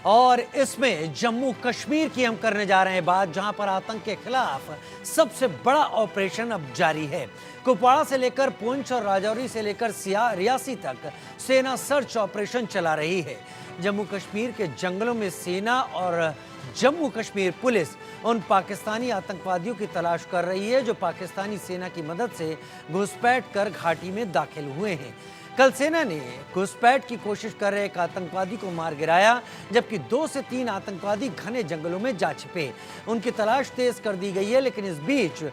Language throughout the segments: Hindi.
और इसमें जम्मू कश्मीर की हम करने जा रहे हैं बात, जहां पर आतंक के खिलाफ सबसे बड़ा ऑपरेशन अब जारी है। कुपवाड़ा से लेकर पुंछ और राजौरी से लेकर रियासी तक सेना सर्च ऑपरेशन चला रही है। जम्मू कश्मीर के जंगलों में सेना और जम्मू कश्मीर पुलिस उन पाकिस्तानी आतंकवादियों की तलाश कर रही है जो पाकिस्तानी सेना की मदद से घुसपैठ कर घाटी में दाखिल हुए हैं। कल सेना ने घुसपैठ की कोशिश कर रहे एक आतंकवादी को मार गिराया, जबकि 2 से 3 आतंकवादी घने जंगलों में जा छिपे। उनकी तलाश तेज कर दी गई है, लेकिन इस बीच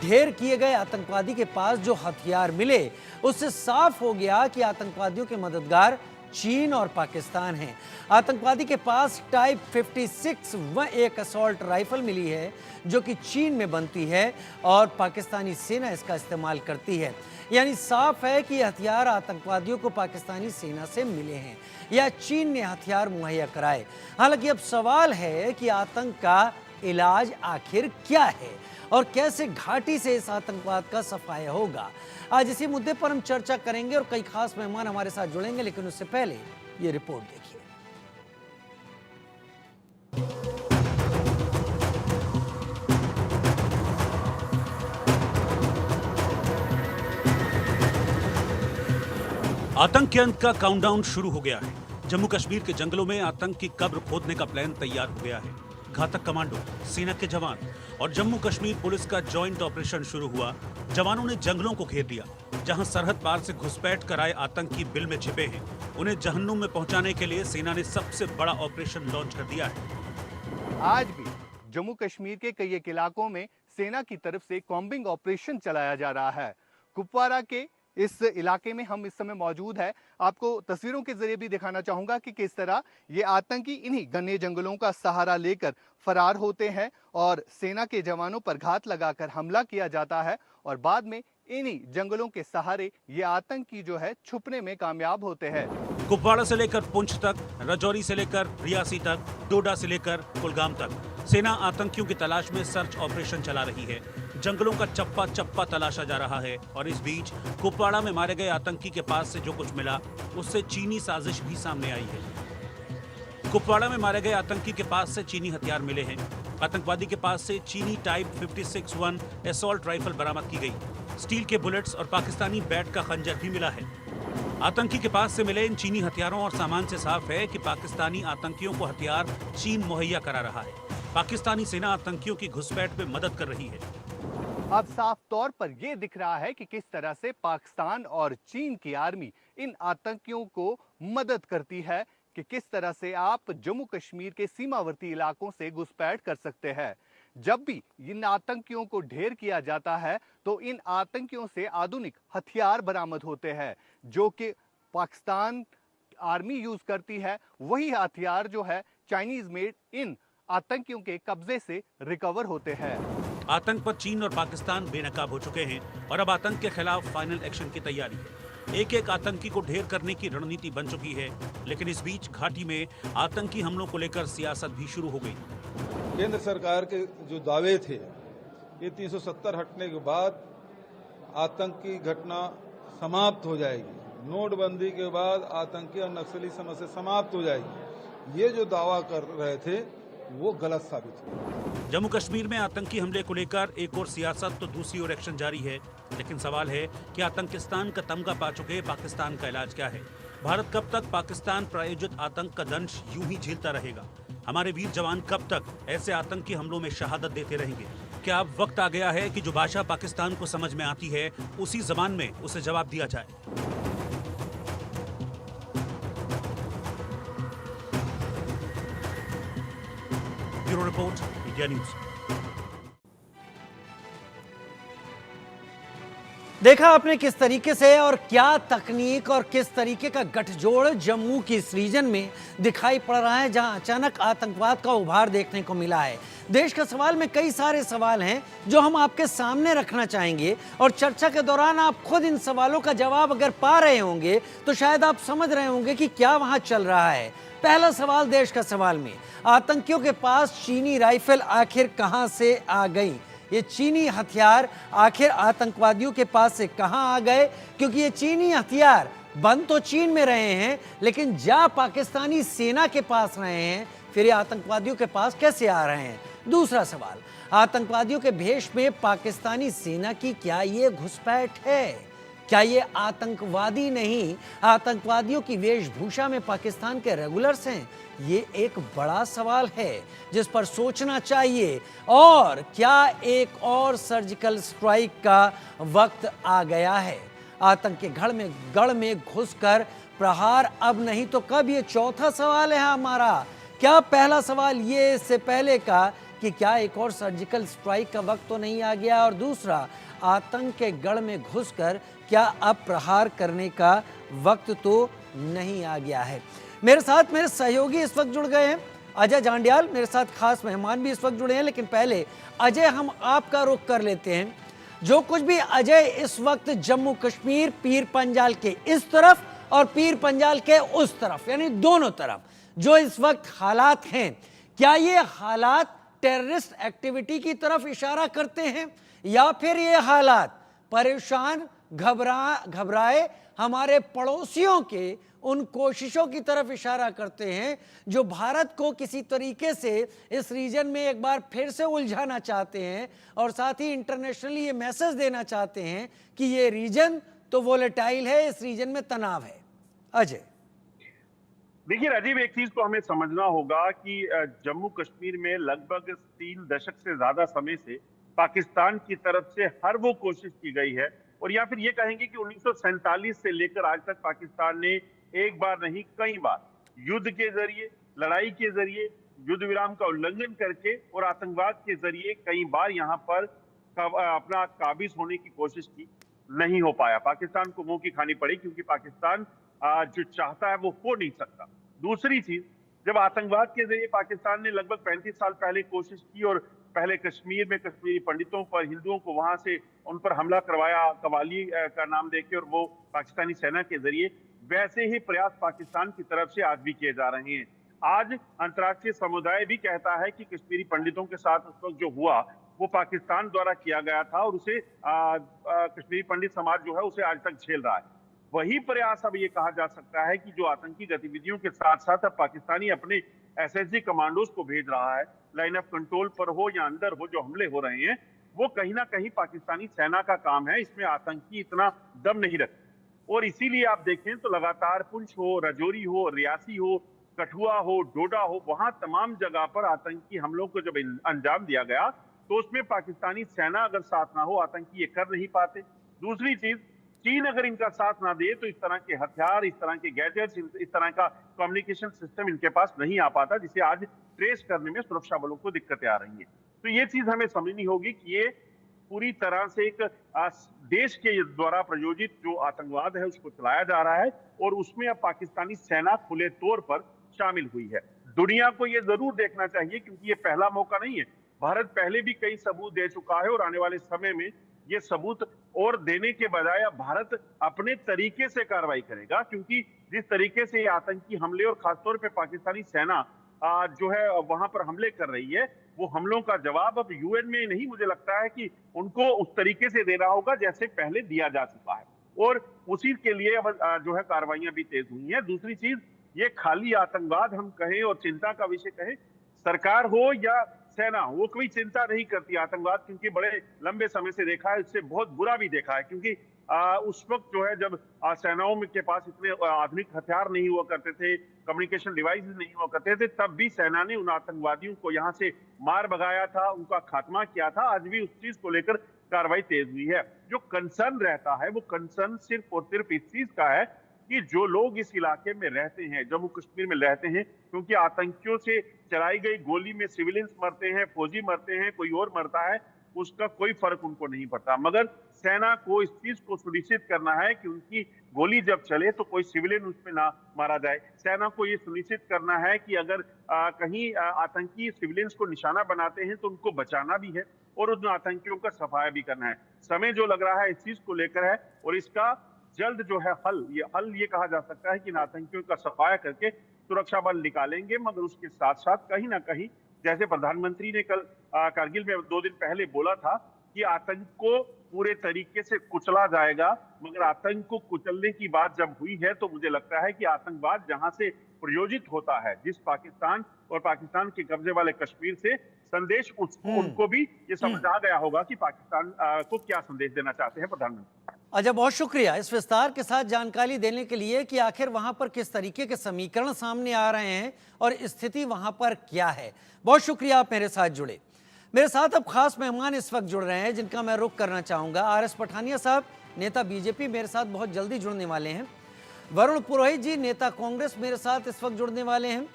ढेर किए गए आतंकवादी के पास जो हथियार मिले उससे साफ हो गया कि आतंकवादियों के मददगार चीन और पाकिस्तान हैं। आतंकवादी के पास टाइप 56 व एक असॉल्ट राइफल मिली है जो कि चीन में बनती है और पाकिस्तानी सेना इसका इस्तेमाल करती है। यानी साफ है कि हथियार आतंकवादियों को पाकिस्तानी सेना से मिले हैं या चीन ने हथियार मुहैया कराए। हालांकि अब सवाल है कि आतंक का इलाज आखिर क्या है और कैसे घाटी से इस आतंकवाद का सफाया होगा। आज इसी मुद्दे पर हम चर्चा करेंगे और कई खास मेहमान हमारे साथ जुड़ेंगे, लेकिन उससे पहले ये रिपोर्ट देखिए। आतंक के अंत का काउंटडाउन शुरू हो गया है। जम्मू कश्मीर के जंगलों में आतंक की कब्र खोदने का प्लान तैयार हो गया है। घातक कमांडो, सेना के जवान और जम्मू कश्मीर पुलिस का जॉइंट ऑपरेशन शुरू हुआ। जवानों ने जंगलों को घेर लिया। जहां सरहद पार से घुसपैठ कर आए आतंकी बिल में छिपे हैं, उन्हें जहन्नुम में पहुंचाने के लिए सेना ने सबसे बड़ा ऑपरेशन लॉन्च कर दिया है। आज भी जम्मू कश्मीर के कई एक इलाकों में सेना की तरफ से कॉम्बिंग ऑपरेशन चलाया जा रहा है। कुपवाड़ा के इस इलाके में हम इस समय मौजूद है। आपको तस्वीरों के जरिए भी दिखाना चाहूंगा कि किस तरह ये आतंकी इन्हीं घने जंगलों का सहारा लेकर फरार होते हैं और सेना के जवानों पर घात लगाकर हमला किया जाता है और बाद में इन्हीं जंगलों के सहारे ये आतंकी जो है छुपने में कामयाब होते हैं। कुपवाड़ा से लेकर पुंछ तक, राजौरी से लेकर रियासी तक, डोडा से लेकर कुलगाम तक सेना आतंकियों की तलाश में सर्च ऑपरेशन चला रही है। जंगलों का चप्पा चप्पा तलाशा जा रहा है और इस बीच कुपवाड़ा में मारे गए आतंकी के पास से जो कुछ मिला उससे चीनी साजिश भी सामने आई है। कुपवाड़ा में मारे गए आतंकी के पास से चीनी हथियार मिले हैं। आतंकवादी के पास से चीनी टाइप 56-1 असॉल्ट राइफल बरामद की गई। स्टील के बुलेट्स और पाकिस्तानी बैट का खंजर भी मिला है। आतंकी के पास से मिले इन चीनी हथियारों और सामान से साफ है कि पाकिस्तानी आतंकियों को हथियार चीन मुहैया करा रहा है। पाकिस्तानी सेना आतंकियों की घुसपैठ में मदद कर रही है। अब साफ तौर पर यह दिख रहा है कि किस तरह से पाकिस्तान और चीन की आर्मी इन आतंकियों को मदद करती है, कि किस तरह से आप जम्मू कश्मीर के सीमावर्ती इलाकों से घुसपैठ कर सकते हैं। जब भी इन आतंकियों को ढेर किया जाता है तो इन आतंकियों से आधुनिक हथियार बरामद होते हैं जो कि पाकिस्तान आर्मी यूज करती है। वही हथियार जो है चाइनीज मेड इन आतंकियों के कब्जे से रिकवर होते हैं। आतंक पर चीन और पाकिस्तान बेनकाब हो चुके हैं और अब आतंक के खिलाफ फाइनल एक्शन की तैयारी है। एक एक आतंकी को ढेर करने की रणनीति बन चुकी है, लेकिन इस बीच घाटी में आतंकी हमलों को लेकर सियासत भी शुरू हो गई। केंद्र सरकार के जो दावे थे, ये 370 हटने के बाद आतंक की घटना समाप्त हो जाएगी, नोटबंदी के बाद आतंकी और नक्सली समस्या समाप्त हो जाएगी, ये जो दावा कर रहे थे वो गलत साबित हुआ। जम्मू कश्मीर में आतंकी हमले को लेकर एक और सियासत तो दूसरी ओर एक्शन जारी है, लेकिन सवाल है कि आतंकिस्तान का तमगा पा चुके पाकिस्तान का इलाज क्या है। भारत कब तक पाकिस्तान प्रायोजित आतंक का दंश यूं ही झेलता रहेगा? हमारे वीर जवान कब तक ऐसे आतंकी हमलों में शहादत देते रहेंगे? क्या अब वक्त आ गया है कि जो भाषा पाकिस्तान को समझ में आती है उसी जबान में उसे जवाब दिया जाए? Bureau report, India news. देखा आपने किस तरीके से और क्या तकनीक और किस तरीके का गठजोड़ जम्मू की इस रीजन में दिखाई पड़ रहा है, जहां अचानक आतंकवाद का उभार देखने को मिला है। देश का सवाल में कई सारे सवाल हैं जो हम आपके सामने रखना चाहेंगे और चर्चा के दौरान आप खुद इन सवालों का जवाब अगर पा रहे होंगे तो शायद आप समझ रहे होंगे कि क्या वहां चल रहा है। पहला सवाल देश का सवाल में, आतंकियों के पास चीनी राइफल आखिर कहां से आ गई? ये चीनी हथियार आखिर आतंकवादियों के पास से कहां आ गए? क्योंकि ये चीनी हथियार बंद तो चीन में रहे हैं, लेकिन जा पाकिस्तानी सेना के पास रहे हैं, फिर ये आतंकवादियों के पास कैसे आ रहे हैं? दूसरा सवाल, आतंकवादियों के भेष में पाकिस्तानी सेना की क्या ये घुसपैठ है? क्या ये आतंकवादी नहीं, आतंकवादियों की वेशभूषा में पाकिस्तान के रेगुलर्स हैं? ये एक बड़ा सवाल है जिस पर सोचना चाहिए। और क्या एक और सर्जिकल स्ट्राइक का वक्त आ गया है? आतंक के गढ़ में घुसकर प्रहार अब नहीं तो कब, ये चौथा सवाल है हमारा। क्या पहला सवाल ये इससे पहले का कि क्या एक और सर्जिकल स्ट्राइक का वक्त तो नहीं आ गया, और दूसरा, आतंक के गढ़ में घुसकर क्या अब प्रहार करने का वक्त तो नहीं आ गया है? मेरे साथ मेरे सहयोगी इस वक्त जुड़ गए हैं, अजय जांडियाल, मेरे साथ खास मेहमान भी इस वक्त जुड़े हैं। लेकिन पहले अजय, हम आपका रुख कर लेते हैं। जो कुछ भी अजय इस वक्त जम्मू कश्मीर, पीर पंजाल के इस तरफ और पीर पंजाल के उस तरफ, यानी दोनों तरफ जो इस वक्त हालात हैं, क्या ये हालात टेररिस्ट एक्टिविटी की तरफ इशारा करते हैं, या फिर ये हालात परेशान घबराए हमारे पड़ोसियों के उन कोशिशों की तरफ इशारा करते हैं जो भारत को किसी तरीके से इस रीजन में एक बार फिर से उलझाना चाहते हैं, और साथ ही इंटरनेशनली ये मैसेज देना चाहते हैं कि ये रीजन तो वोलेटाइल है, इस रीजन में तनाव है? अजय, देखिए राजीव, एक चीज को हमें समझना होगा कि जम्मू कश्मीर में लगभग 3 दशक से ज्यादा समय से पाकिस्तान की तरफ से हर वो कोशिश की गई है, और या फिर ये कहेंगे कि 1947 से लेकर आज तक पाकिस्तान ने एक बार नहीं कई बार युद्ध के जरिए, लड़ाई के जरिए, युद्ध विराम का उल्लंघन करके और आतंकवाद के जरिए कई बार यहाँ पर अपना काबिज होने की कोशिश की। नहीं हो पाया, पाकिस्तान को मुंह की खानी पड़ी, क्योंकि पाकिस्तान जो चाहता है वो हो नहीं सकता। दूसरी चीज, जब आतंकवाद के जरिए पाकिस्तान ने लगभग 35 साल पहले कोशिश की और पहले कश्मीर में कश्मीरी पंडितों पर, हिंदुओं को वहां से उन पर हमला करवाया कवाली का नाम देके, और वो पाकिस्तानी सेना के जरिए, वैसे ही प्रयास पाकिस्तान की तरफ से आज भी किए जा रहे हैं। आज अंतर्राष्ट्रीय समुदाय भी कहता है कि कश्मीरी पंडितों के साथ उस वक्त जो हुआ वो पाकिस्तान द्वारा किया गया था, और उसे कश्मीरी पंडित समाज जो है उसे आज तक झेल रहा है। वही प्रयास अब ये कहा जा सकता है कि जो आतंकी गतिविधियों के साथ साथ अब पाकिस्तानी अपने एसएसजी कमांडोज को भेज रहा है, लाइन ऑफ कंट्रोल पर हो या अंदर हो, जो हमले हो रहे हैं वो कहीं ना कहीं पाकिस्तानी सेना का काम है। इसमें आतंकी इतना दम नहीं रखते, और इसीलिए आप देखें तो लगातार पुंछ हो, राजौरी हो, रियासी हो, कठुआ हो, डोडा हो, वहां तमाम जगह पर आतंकी हमलों को जब अंजाम दिया गया तो उसमें पाकिस्तानी सेना अगर साथ ना हो, आतंकी ये कर नहीं पाते। दूसरी चीज, चीन अगर इनका साथ ना दे तो इस तरह के हथियार, इस तरह के गैजेट्स, इस तरह का कम्युनिकेशन सिस्टम इनके पास नहीं आ पाता, जिसे आज ट्रेस करने में सुरक्षा बलों को दिक्कतें आ रही हैं। तो ये चीज हमें समझनी होगी कि ये पूरी तरह से एक देश के द्वारा प्रायोजित जो आतंकवाद है उसको चलाया जा रहा है, और उसमें अब पाकिस्तानी सेना खुले तौर पर शामिल हुई है। दुनिया को ये जरूर देखना चाहिए, क्योंकि ये पहला मौका नहीं है। भारत पहले भी कई सबूत दे चुका है, और आने वाले समय में ये सबूत और देने के बजाय अब भारत अपने तरीके से कार्रवाई करेगा, क्योंकि जिस तरीके से ये आतंकी हमले और खासतौर पे पाकिस्तानी सेना जो है वहां पर हमले कर रही है, वो हमलों का जवाब अब यूएन में नहीं, मुझे लगता है कि उनको उस तरीके से देना होगा जैसे पहले दिया जा चुका है, और उसी के लिए अब जो है कार्रवाइयां भी तेज हुई हैं। दूसरी चीज, ये खाली आतंकवाद हम कहें और चिंता का विषय कहें, सरकार हो या सेना, वो कोई चिंता नहीं करती आतंकवाद, क्योंकि बड़े लंबे समय से देखा है, इससे बहुत बुरा भी देखा है। क्योंकि उस वक्त जो है जब सेनाओं के पास इतने आधुनिक हथियार नहीं हुआ करते थे, कम्युनिकेशन डिवाइस नहीं हुआ करते थे, तब भी सेना ने उन आतंकवादियों को यहाँ से मार भगाया था, उनका खात्मा किया था। आज भी उस चीज को लेकर कार्रवाई तेज हुई है। जो कंसर्न रहता है वो कंसर्न सिर्फ और सिर्फ इस चीज का है कि जो लोग इस इलाके में रहते हैं, जम्मू कश्मीर में रहते हैं, क्योंकि आतंकियों से चलाई गई गोली में सिविलियंस मरते हैं, फौजी मरते हैं, कोई और मरता है, उसका कोई फर्क उनको नहीं पड़ता। मगर सेना को इस चीज को सुनिश्चित करना है कि उनकी गोली जब चले तो कोई सिविलियन उसमें ना मारा जाए। सेना को ये सुनिश्चित करना है कि अगर कहीं आतंकी सिविलियंस को निशाना बनाते हैं तो उनको बचाना भी है, और उन आतंकियों का सफाया भी करना है। समय जो लग रहा है इस चीज को लेकर है, और इसका जल्द जो है हल ये कहा जा सकता है कि इन आतंकियों का सफाया करके सुरक्षा बल निकालेंगे। मगर उसके साथ साथ कहीं ना कहीं, जैसे प्रधानमंत्री ने कल कारगिल में 2 दिन पहले बोला था कि आतंक को पूरे तरीके से कुचला जाएगा, मगर आतंक को कुचलने की बात जब हुई है तो मुझे लगता है कि आतंकवाद जहां से प्रयोजित होता है, जिस पाकिस्तान और पाकिस्तान के कब्जे वाले कश्मीर से, संदेश उनको भी ये समझ आ गया होगा कि पाकिस्तान को क्या संदेश देना चाहते हैं प्रधानमंत्री। अच्छा, बहुत शुक्रिया इस विस्तार के साथ जानकारी देने के लिए कि आखिर वहां पर किस तरीके के समीकरण सामने आ रहे हैं और स्थिति वहां पर क्या है। बहुत शुक्रिया, आप मेरे साथ जुड़े। मेरे साथ अब खास मेहमान इस वक्त जुड़ रहे हैं जिनका मैं रुख करना चाहूंगा। आर एस पठानिया साहब, नेता बीजेपी, मेरे साथ बहुत जल्दी जुड़ने वाले हैं। वरुण पुरोहित जी, नेता कांग्रेस, मेरे साथ इस वक्त जुड़ने वाले हैं।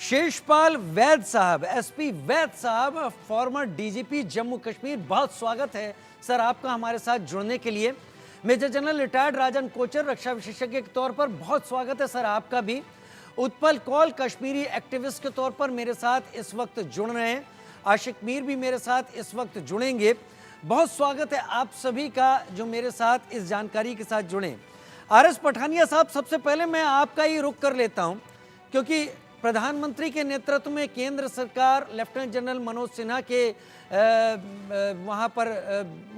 शेषपाल वैद साहब, एसपी वैद साहब, फॉर्मर डीजीपी जम्मू कश्मीर, बहुत स्वागत है सर आपका हमारे साथ जुड़ने के लिए। मेजर जनरल रिटायर्ड राजन कोचर, रक्षा विशेषज्ञ के तौर पर, बहुत स्वागत है सर आपका भी। उत्पल कौल, कश्मीरी एक्टिविस्ट के तौर पर मेरे साथ इस वक्त जुड़ रहे हैं। आशिक मीर भी मेरे साथ इस वक्त जुड़ेंगे। बहुत स्वागत है आप सभी का जो मेरे साथ इस जानकारी के साथ जुड़े। आर एस पठानिया साहब, सबसे पहले मैं आपका ही रुख कर लेता हूं, क्योंकि प्रधानमंत्री के नेतृत्व में केंद्र सरकार लेफ्टिनेंट जनरल मनोज सिन्हा के वहाँ पर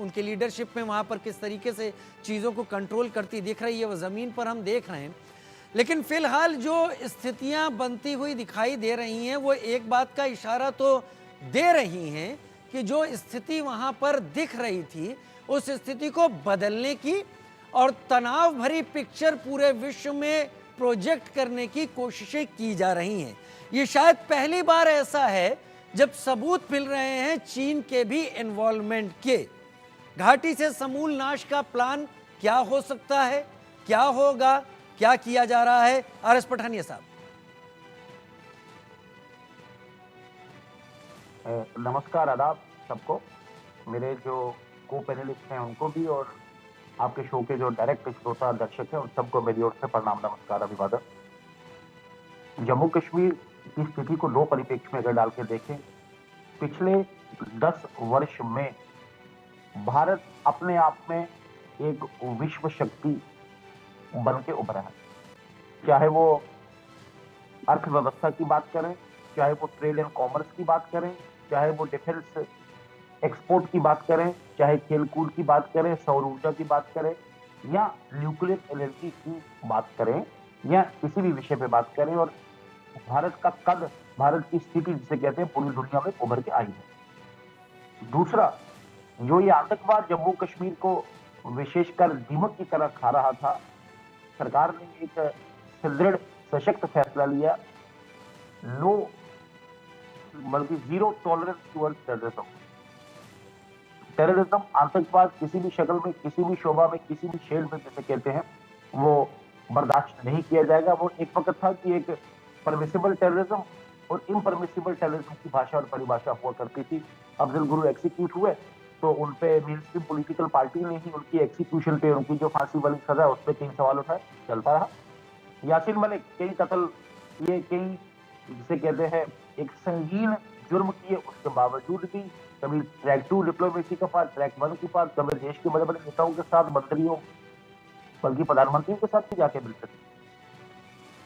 उनके लीडरशिप में वहाँ पर किस तरीके से चीज़ों को कंट्रोल करती दिख रही है, वो ज़मीन पर हम देख रहे हैं। लेकिन फिलहाल जो स्थितियाँ बनती हुई दिखाई दे रही हैं वो एक बात का इशारा तो दे रही हैं कि जो स्थिति वहाँ पर दिख रही थी उस स्थिति को बदलने की और तनाव भरी पिक्चर पूरे विश्व में प्रोजेक्ट करने की कोशिशें की जा रही हैं। ये शायद पहली बार ऐसा है जब सबूत मिल रहे हैं चीन के भी इन्वॉल्वमेंट के। घाटी से समूल नाश का प्लान क्या हो सकता है, क्या होगा, क्या किया जा रहा है? आर एस पठानिया साहब। नमस्कार, आदाब सबको, मेरे जो को पैनलिस्ट हैं उनको भी, और आपके शो के जो डायरेक्ट श्रोता दर्शक हैं उन सबको मेरी ओर से प्रणाम, नमस्कार, अभिवादन। जम्मू कश्मीर की स्थिति को दो परिप्रेक्ष्य में अगर डाल के देखें, पिछले 10 वर्ष में भारत अपने आप में एक विश्व शक्ति बन के उभरा है। चाहे वो अर्थव्यवस्था की बात करें, चाहे वो ट्रेड एंड कॉमर्स की बात करें, चाहे वो डिफेंस एक्सपोर्ट की बात करें, चाहे खेलकूद की बात करें, सौर ऊर्जा की बात करें, या न्यूक्लियर एनर्जी की बात करें, या किसी भी विषय पे बात करें, और भारत का कद, भारत की स्थिति जिसे कहते हैं पूरी दुनिया में उभर के आई है। दूसरा, जो ये आतंकवाद जम्मू कश्मीर को विशेषकर दीमक की तरह खा रहा था, सरकार ने एक सुदृढ़ सशक्त फैसला लिया, नो बल्कि zero tolerance towards terrorism. Terrorism, आतंकवाद किसी भी शक्ल में, किसी भी शोभा में, किसी भी शेड में जैसे कहते हैं, वो बर्दाश्त नहीं किया जाएगा। वो एक वक्त था कि एक परमिसिबल टेररिज्म और इम्परमिसिबल टेररिज्म की भाषा और परिभाषा हुआ करती थी। अफजल गुरु एक्सिक्यूट हुए तो उनपे मेन स्ट्रीम पॉलिटिकल पार्टी ने ही उनकी एक्सिक्यूशन पे, उनकी जो फांसी वाली सजा, उस पर कई सवाल उठाए, चलता रहा। यासीन मलिक, कई कत्ल, ये कई जिसे कहते हैं एक संगीन जुर्म किए, उसके बावजूद भी कभी ट्रैक 2 डिप्लोमेसी का पार्ट, ट्रैक 1 की पार्ट, कभी देश के बड़े बड़े नेताओं के साथ, मंत्रियों, बल्कि प्रधानमंत्री के साथ भी जाके मिल सकते।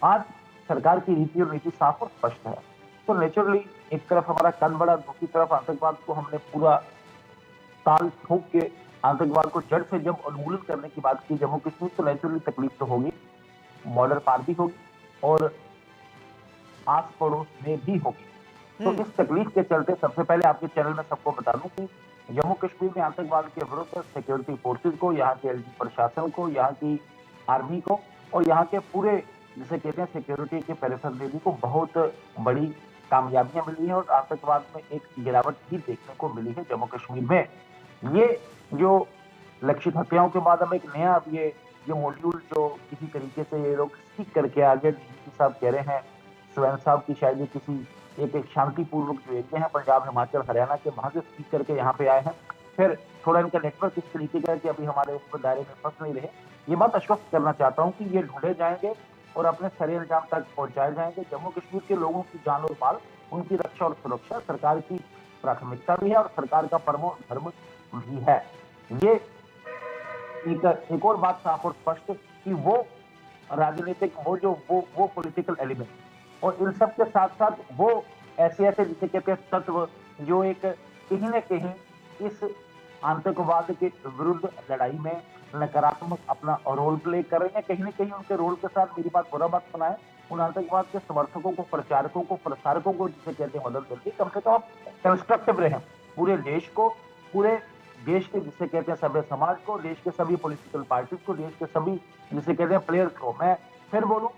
आज सरकार की रीति और नीति साफ और स्पष्ट है। तो नेचुरली एक तरफ हमारा कद बढ़ा, दूसरी तरफ आतंकवाद को हमने पूरा ताल ठोक के आतंकवाद को जड़ से जब उन्मूलन करने की बात की जम्मू कश्मीर, तो नेचुरली तकलीफ तो होगी, बॉर्डर पार भी होगी और आस पड़ोस में भी होगी। तो इस तकलीफ के चलते सबसे पहले आपके चैनल में सबको बता दूं कि जम्मू कश्मीर में आतंकवाद के विरुद्ध सिक्योरिटी फोर्सेज को, यहाँ के एलजी प्रशासन को, यहाँ की आर्मी को और यहाँ के पूरे जिसे कहते हैं सिक्योरिटी के पेरिफेरली को बहुत बड़ी कामयाबियां मिली है और आतंकवाद में एक गिरावट भी देखने को मिली है जम्मू कश्मीर में। ये जो लक्षित हत्याओं के बाद अब एक नया अब ये मॉड्यूल जो किसी तरीके से ये लोग सीख करके आगे डीजीपी साहब कह रहे हैं, स्वयं साहब की शायद किसी एक शांतिपूर्वक जो एरिया है पंजाब, हिमाचल, हरियाणा के, वहां से सीख करके यहाँ पे आए हैं। फिर थोड़ा इनका नेटवर्क इस तरीके का है कि अभी हमारे उस दायरे में फंस नहीं रहे। ये बात आश्वस्त करना चाहता हूँ कि ये ढूंढे जाएंगे और अपने सरे अंजाम तक पहुंचाए जाएंगे। जम्मू कश्मीर के लोगों की जान और माल, उनकी रक्षा और सुरक्षा सरकार की प्राथमिकता भी है और सरकार का परमो धर्म भी है। ये एक और बात साफ और स्पष्ट कि वो राजनीतिक वो पॉलिटिकल एलिमेंट और इन सब के साथ साथ वो ऐसे जिसे कहते हैं तत्व जो एक कहीं न कहीं इस आतंकवाद के विरुद्ध लड़ाई में नकारात्मक अपना रोल प्ले कर रहे हैं। कहीं ना कहीं उनके रोल के साथ मेरी बात बुरा मत सुनाए, उन आतंकवाद के समर्थकों को, प्रचारकों को, प्रसारकों को जिसे कहते हैं मदद मिलती, कम से कम आप कंस्ट्रक्टिव रहे पूरे देश को, पूरे देश के जिसे कहते हैं सभ्य समाज को, देश के सभी पॉलिटिकल पार्टीज को, देश के सभी जिसे कहते हैं प्लेयर्स को। मैं फिर बोलूं,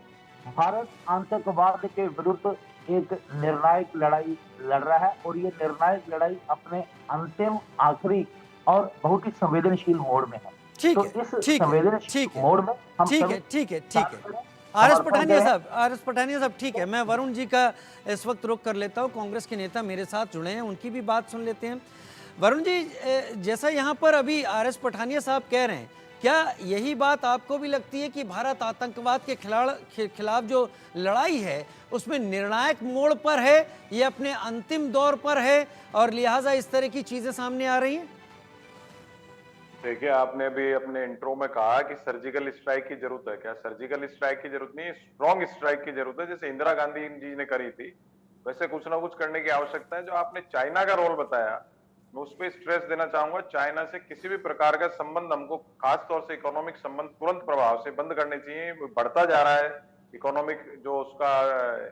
भारत आतंकवाद के विरुद्ध एक निर्णायक लड़ाई लड़ रहा है और ये निर्णायक लड़ाई अपने अंतिम, आखिरी और बहुत ही संवेदनशील मोड़ में है। ठीक तो है, इस ठीक है, संवेदनशील ठीक है, मोड़ में हम ठीक सभी है, ठीक है, साथ ठीक है। करें, आर एस समर्पण पठानिया करें। साहब, आर एस पठानिया साहब, ठीक है, मैं वरुण जी का इस वक्त रुख कर लेता हूँ। कांग्रेस के नेता मेरे साथ जुड़े हैं, उनकी भी बात सुन लेते हैं। वरुण जी, जैसा यहाँ पर अभी आर एस पठानिया साहब कह रहे हैं, क्या यही बात आपको भी लगती है कि भारत आतंकवाद के खिलाफ जो लड़ाई है उसमें निर्णायक मोड़ पर है, ये अपने अंतिम दौर पर है और लिहाजा इस तरह की चीजें सामने आ रही हैं? देखिए, आपने अभी अपने इंट्रो में कहा कि सर्जिकल स्ट्राइक की जरूरत है। क्या सर्जिकल स्ट्राइक की जरूरत नहीं, स्ट्रॉन्ग स्ट्राइक की जरूरत है, जैसे इंदिरा गांधी जी ने करी थी। वैसे कुछ ना कुछ करने की आवश्यकता है। जो आपने चाइना का रोल बताया, मैं उस पर स्ट्रेस देना चाहूंगा। चाइना से किसी भी प्रकार का संबंध हमको, खास तौर से इकोनॉमिक संबंध, तुरंत प्रभाव से बंद करने चाहिए। बढ़ता जा रहा है इकोनॉमिक जो उसका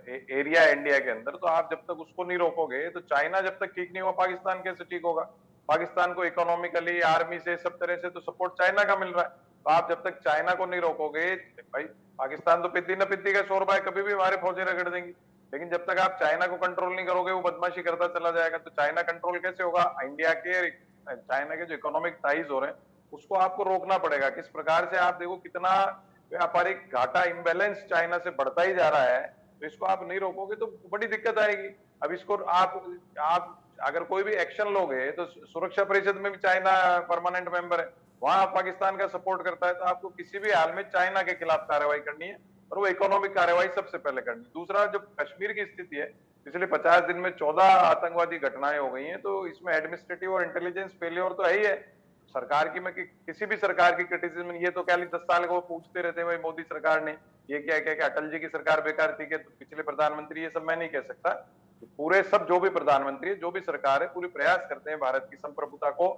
एरिया है इंडिया के अंदर, तो आप जब तक उसको नहीं रोकोगे, तो चाइना जब तक ठीक नहीं हुआ, पाकिस्तान कैसे ठीक होगा? पाकिस्तान को इकोनॉमिकली, आर्मी से, सब तरह से तो सपोर्ट चाइना का मिल रहा है। तो आप जब तक चाइना को नहीं रोकोगे, भाई पाकिस्तान तो पिद्दी न पिद्दी का शोरबा है, कभी भी हमारे फौजें रगड़ देंगी। लेकिन जब तक आप चाइना को कंट्रोल नहीं करोगे, वो बदमाशी करता चला जाएगा। तो चाइना कंट्रोल कैसे होगा? इंडिया के चाइना के जो इकोनॉमिक टाइज हो रहे हैं, उसको आपको रोकना पड़ेगा। किस प्रकार से, आप देखो कितना व्यापारिक घाटा, इम्बैलेंस चाइना से बढ़ता ही जा रहा है। तो इसको आप नहीं रोकोगे तो बड़ी दिक्कत आएगी। अब इसको आप अगर कोई भी एक्शन लोगे, तो सुरक्षा परिषद में भी चाइना परमानेंट मेंबर है, वहां पाकिस्तान का सपोर्ट करता है, तो आपको किसी भी हाल में चाइना के खिलाफ कार्रवाई करनी है और वो इकोनॉमिक कार्रवाई सबसे पहले करनी है। दूसरा, जो कश्मीर की स्थिति है, पिछले 50 दिन में 14 आतंकवादी घटनाएं हो गई हैं, तो इसमें एडमिनिस्ट्रेटिव और इंटेलिजेंस फेलियर तो है ही है। सरकार की, मैं किसी भी सरकार की क्रिटिसिज्म, ये तो क्या 10 साल को पूछते रहते हैं, भाई मोदी सरकार ने ये क्या क्या, अटल जी की सरकार बेकार थी, क्या पिछले प्रधानमंत्री, ये सब मैं नहीं कह सकता। तो पूरे सब जो भी प्रधानमंत्री है, जो भी सरकार है, पूरे प्रयास करते हैं भारत की संप्रभुता को,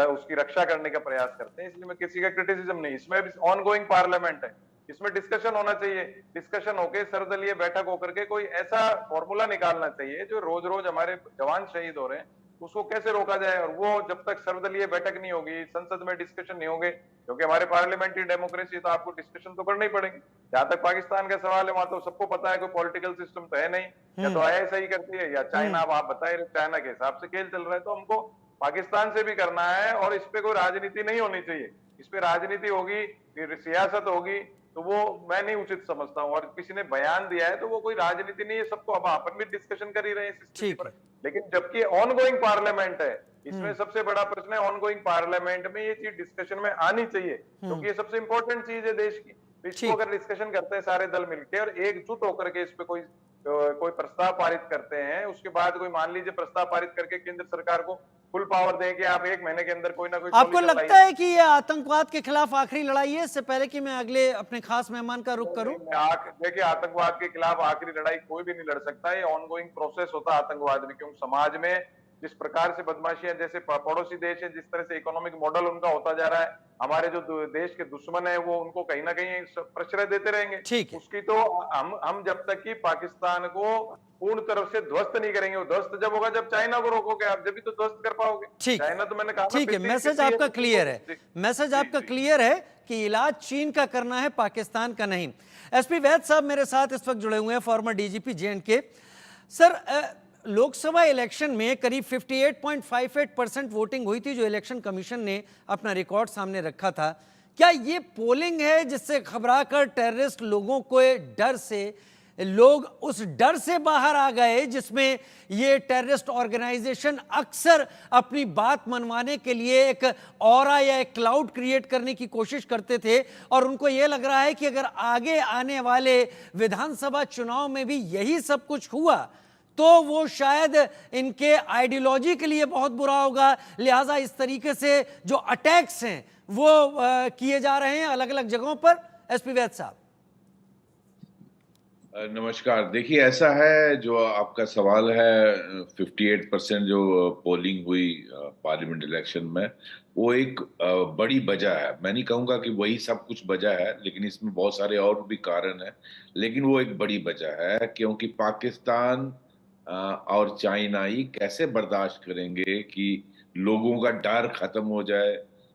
उसकी रक्षा करने का प्रयास करते हैं। इसलिए मैं किसी का क्रिटिसिज्म नहीं, इसमें ऑन गोइंग पार्लियामेंट है, इसमें डिस्कशन होना चाहिए। डिस्कशन होके, सर्वदलीय बैठक होकर के कोई ऐसा फॉर्मूला निकालना चाहिए जो रोज रोज हमारे जवान शहीद हो रहे हैं, उसको कैसे रोका जाए। और वो जब तक सर्वदलीय बैठक नहीं होगी, संसद में डिस्कशन नहीं होंगे, क्योंकि हमारे पार्लियामेंट्री डेमोक्रेसी, तो आपको डिस्कशन तो करना ही पड़ेंगे। जहां तक पाकिस्तान का सवाल है, वहां तो सबको पता है कोई पॉलिटिकल सिस्टम तो है नहीं, या तो ISI करती है, या चाइना, अब आप बताए चाइना के हिसाब से खेल चल रहा है। तो हमको पाकिस्तान से भी करना है, और इस पे कोई राजनीति नहीं होनी चाहिए। इस पे राजनीति होगी, सियासत होगी, तो वो मैं नहीं उचित समझता हूँ। और किसी ने बयान दिया है, तो वो कोई राजनीति नहीं है, सबको, अब अपन भी डिस्कशन कर ही रहे हैं इस स्थिति पर। लेकिन जबकि ऑन गोइंग पार्लियामेंट है, इसमें सबसे बड़ा प्रश्न है, ऑन गोइंग पार्लियामेंट में ये चीज डिस्कशन में आनी चाहिए, क्योंकि ये सबसे इंपॉर्टेंट चीज है देश की। तो इसको अगर डिस्कशन करते हैं सारे दल मिलकर और एकजुट होकर के, इस पे कोई प्रस्ताव पारित करते हैं, उसके बाद कोई, मान लीजिए, प्रस्ताव पारित करके केंद्र सरकार को फुल पावर दें कि आप 1 महीने के अंदर कोई ना कोई, आपको लगता है कि यह आतंकवाद के खिलाफ आखिरी लड़ाई है? इससे पहले कि मैं अगले अपने खास मेहमान का रुख करूं, देखिए, आतंकवाद के खिलाफ आखिरी लड़ाई कोई भी नहीं लड़ सकता। ये ऑनगोइंग प्रोसेस होता है आतंकवाद में, क्योंकि समाज में जिस प्रकार से बदमाशियां, जैसे पड़ोसी देश है, जिस तरह से इकोनॉमिक मॉडल उनका होता जा रहा है, हमारे जो देश के दुश्मन है, वो उनको कहीं ना कहीं प्रश्रय देते रहेंगे। उसकी तो हम जब तक कि पाकिस्तान को पूर्ण तरफ से ध्वस्त नहीं करेंगे, वो ध्वस्त जब होगा जब चाइना को रोकोगे आप, जब भी तो ध्वस्त कर पाओगे। चाइना तो मैंने कहा, ठीक है, मैसेज आपका क्लियर है, मैसेज आपका क्लियर है कि इलाज चीन का करना है, पाकिस्तान का नहीं। SP वैद साहब मेरे साथ इस वक्त जुड़े हुए हैं, farmer DGP J&K। Sir, Lok Sabha election में करीब 58.58% वोटिंग हुई थी, जो इलेक्शन कमीशन ने अपना रिकॉर्ड सामने रखा था। क्या ये पोलिंग है जिससे घबराकर टेररिस्ट लोगों को डर से, लोग उस डर से बाहर आ गए जिसमें ये टेररिस्ट ऑर्गेनाइजेशन अक्सर अपनी बात मनवाने के लिए एक ऑरा या एक क्लाउड क्रिएट करने की कोशिश करते थे, और उनको ये लग रहा है कि अगर आगे आने वाले विधानसभा चुनाव में भी यही सब कुछ हुआ तो वो शायद इनके आइडियोलॉजी के लिए बहुत बुरा होगा, लिहाजा इस तरीके से जो अटैक्स हैं वो किए जा रहे हैं अलग अलग जगहों पर। SP वैद साहब। नमस्कार। देखिए, ऐसा है जो आपका सवाल है, 58% जो पोलिंग हुई पार्लियामेंट इलेक्शन में, वो एक बड़ी वजह है। मैं नहीं कहूँगा कि वही सब कुछ वजह है, लेकिन इसमें बहुत सारे और भी कारण हैं। लेकिन वो एक बड़ी वजह है, क्योंकि पाकिस्तान और चाइना ही कैसे बर्दाश्त करेंगे कि लोगों का डर खत्म हो जाए।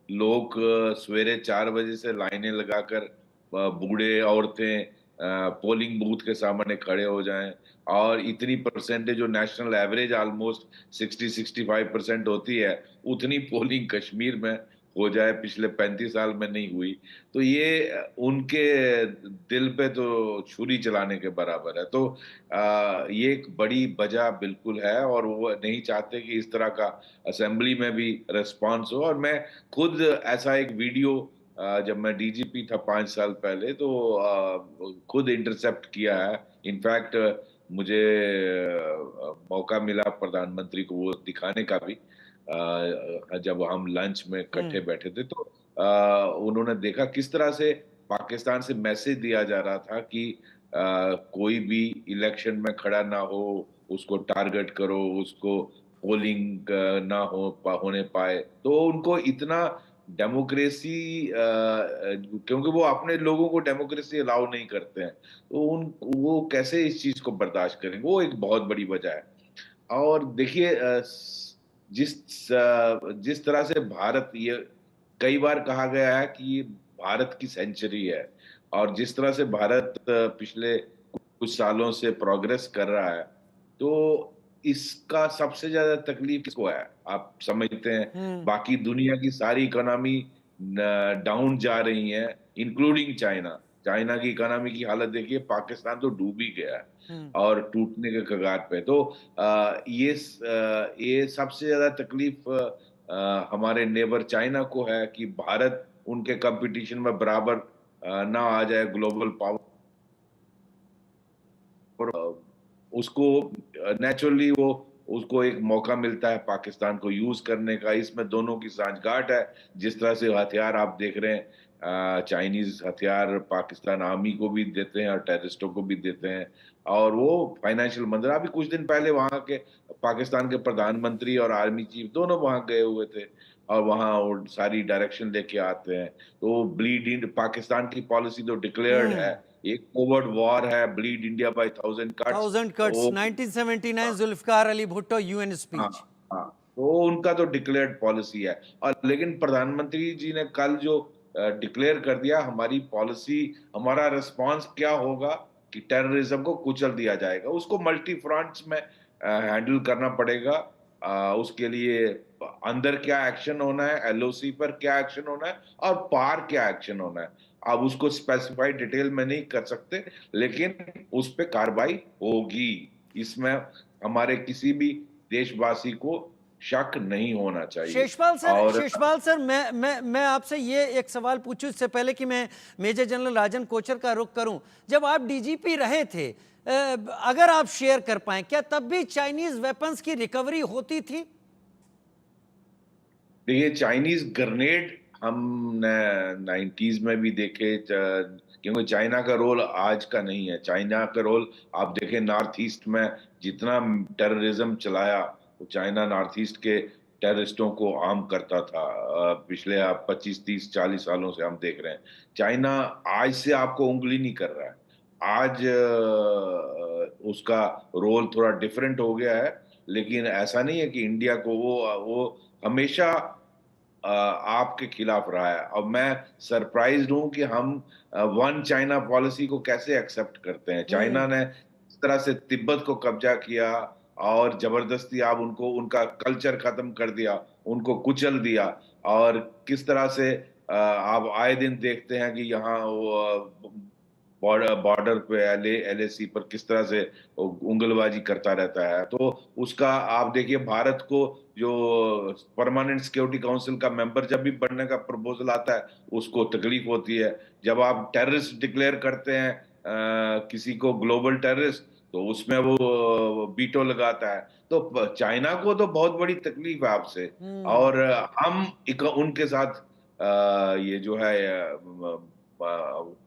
लोग सवेरे 4 बजे से लाइनें लगाकर, बूढ़े औरतें पोलिंग बूथ के सामने खड़े हो जाएं, और इतनी परसेंटेज, जो नेशनल एवरेज ऑलमोस्ट 60-65% होती है, उतनी पोलिंग कश्मीर में हो जाए, पिछले 35 साल में नहीं हुई। तो ये उनके दिल पे तो छुरी चलाने के बराबर है। तो ये एक बड़ी वजह बिल्कुल है, और वो नहीं चाहते कि इस तरह का असेंबली में भी रिस्पांस हो। और मैं खुद ऐसा एक वीडियो, जब मैं डीजीपी था 5 साल पहले, तो खुद इंटरसेप्ट किया है। इनफैक्ट मुझे मौका मिला प्रधानमंत्री को वो दिखाने का भी, जब हम लंच में इकट्ठे बैठे थे, तो उन्होंने देखा किस तरह से पाकिस्तान से मैसेज दिया जा रहा था कि कोई भी इलेक्शन में खड़ा ना हो, उसको टारगेट करो, उसको पोलिंग ना होने पाए। तो उनको इतना डेमोक्रेसी, क्योंकि वो अपने लोगों को डेमोक्रेसी अलाउ नहीं करते हैं, तो उन वो कैसे इस चीज को बर्दाश्त करेंगे, वो एक बहुत बड़ी वजह है। और देखिए, जिस तरह से भारत, ये कई बार कहा गया है कि ये भारत की सेंचुरी है, और जिस तरह से भारत पिछले कुछ सालों से प्रोग्रेस कर रहा है, तो इसका सबसे ज्यादा तकलीफ किसको है, आप समझते हैं? बाकी दुनिया की सारी इकोनॉमी डाउन जा रही है, इंक्लूडिंग चाइना। चाइना की इकोनॉमी की हालत देखिए, पाकिस्तान तो डूब ही गया है और टूटने के कगार पे। तो ये सबसे ज्यादा तकलीफ हमारे नेबर चाइना को है कि भारत उनके कंपटीशन में बराबर ना आ जाए ग्लोबल पावर। उसको नेचुरली वो उसको एक मौका मिलता है पाकिस्तान को यूज करने का। इसमें दोनों की सांठगांठ है। जिस तरह से हथियार आप देख रहे हैं, चाइनीज हथियार पाकिस्तान आर्मी को भी देते हैं और टेररिस्टों को भी देते हैं, और वो फाइनेंशियल मंदिर। अभी कुछ दिन पहले वहां के पाकिस्तान के प्रधानमंत्री और आर्मी चीफ दोनों वहां गए हुए थे, और वहां वो सारी डायरेक्शन लेके आते हैं। तो ब्लीड इन पाकिस्तान की पॉलिसी तो डिक्लेयर्ड है, एक कोवर्ड वॉर है, bleed India by 1000 cuts. 1000 cuts, 1979 Zulfikar Ali Bhutto UN हाँ, स्पीच। हाँ, तो उनका तो डिक्लेयर्ड पॉलिसी है। और लेकिन प्रधानमंत्री जी ने कल जो डिक्लेयर कर दिया, हमारी पॉलिसी, हमारा रिस्पांस क्या होगा कि टेररिज्म को कुचल दिया जाएगा, उसको मल्टी फ्रंट्स में हैंडल करना पड़ेगा। उसके लिए अंदर क्या एक्शन होना है, एलओसी पर क्या एक्शन होना है, और पार क्या एक्शन होना है, अब उसको स्पेसिफाई डिटेल में नहीं कर सकते, लेकिन उस पे कार्रवाई होगी। इसमें हमारे किसी भी देशवासी को शक नहीं होना चाहिए। और शेषपाल सर, मैं आपसे ये एक सवाल पूछूं इससे पहले कि मैं मेजर जनरल राजन कोचर का रुख करूं। जब आप डीजीपी रहे थे, अगर आप शेयर कर पाएं, क्या तब भी चाइनीज वेपन्स की रिकवरी होती थी? देखिए, चाइनीज ग्रेनेड हम 90s में भी देखे, क्योंकि चाइना का रोल आज का नहीं है। चाइना का रोल आप देखें, नॉर्थ ईस्ट में जितना टेररिज्म चलाया, वो चाइना नॉर्थ ईस्ट के टेररिस्टों को आर्म करता था। पिछले आप 25, 30, 40 सालों से हम देख रहे हैं। चाइना आज से आपको उंगली नहीं कर रहा है। आज उसका रोल थोड़ा डिफरेंट हो गया है, लेकिन ऐसा नहीं है कि इंडिया को वो हमेशा आपके खिलाफ रहा है। अब मैं सरप्राइज्ड हूं कि हम वन चाइना पॉलिसी को कैसे एक्सेप्ट करते हैं। चाइना ने इस तरह से तिब्बत को कब्जा किया, और जबरदस्ती आप उनको, उनका कल्चर खत्म कर दिया, उनको कुचल दिया। और किस तरह से आप आए दिन देखते हैं कि यहाँ बॉर्डर पे एलएसी पर किस तरह से उंगलबाजी करता रहता है। तो उसका आप देखिए, भारत को जो परमानेंट सिक्योरिटी काउंसिल का मेंबर जब भी बनने का प्रपोजल आता है, उसको तकलीफ होती है। जब आप टेररिस्ट डिक्लेयर करते हैं किसी को ग्लोबल टेररिस्ट, तो उसमें वो बीटो लगाता है। तो चाइना को तो बहुत बड़ी तकलीफ है आपसे, और हम उनके साथ ये जो है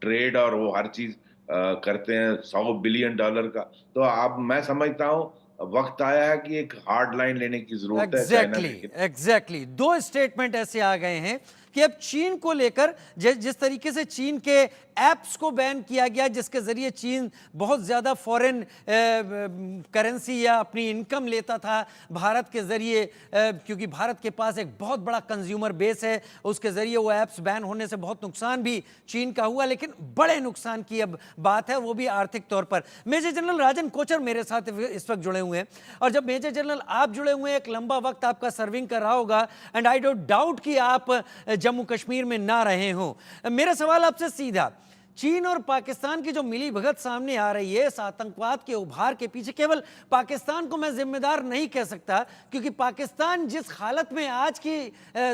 ट्रेड और वो हर चीज करते हैं $100 बिलियन का। तो अब मैं समझता हूँ वक्त आया है कि एक हार्ड लाइन लेने की जरूरत है चाइना के। एग्जैक्टली दो स्टेटमेंट ऐसे आ गए हैं कि अब चीन को लेकर जिस तरीके से चीन के ऐप्स को बैन किया गया, जिसके जरिए चीन बहुत ज्यादा फॉरेन करेंसी या अपनी इनकम लेता था भारत के जरिए, क्योंकि भारत के पास एक बहुत बड़ा कंज्यूमर बेस है, उसके जरिए वो ऐप्स बैन होने से बहुत नुकसान भी चीन का हुआ, लेकिन बड़े नुकसान की अब बात है, वो भी आर्थिक तौर पर। मेजर जनरल राजन कोचर मेरे साथ इस वक्त जुड़े हुए हैं, और जब मेजर जनरल आप जुड़े हुए हैं, एक लंबा वक्त आपका सर्विंग कर रहा होगा, एंड आई डोंट डाउट कि आप जम्मू कश्मीर में ना रहे हो। मेरा सवाल आपसे सीधा, चीन और पाकिस्तान की जो मिली भगत सामने आ रही है, इस आतंकवाद के उभार के पीछे केवल पाकिस्तान को मैं जिम्मेदार नहीं कह सकता, क्योंकि पाकिस्तान जिस हालत में आज की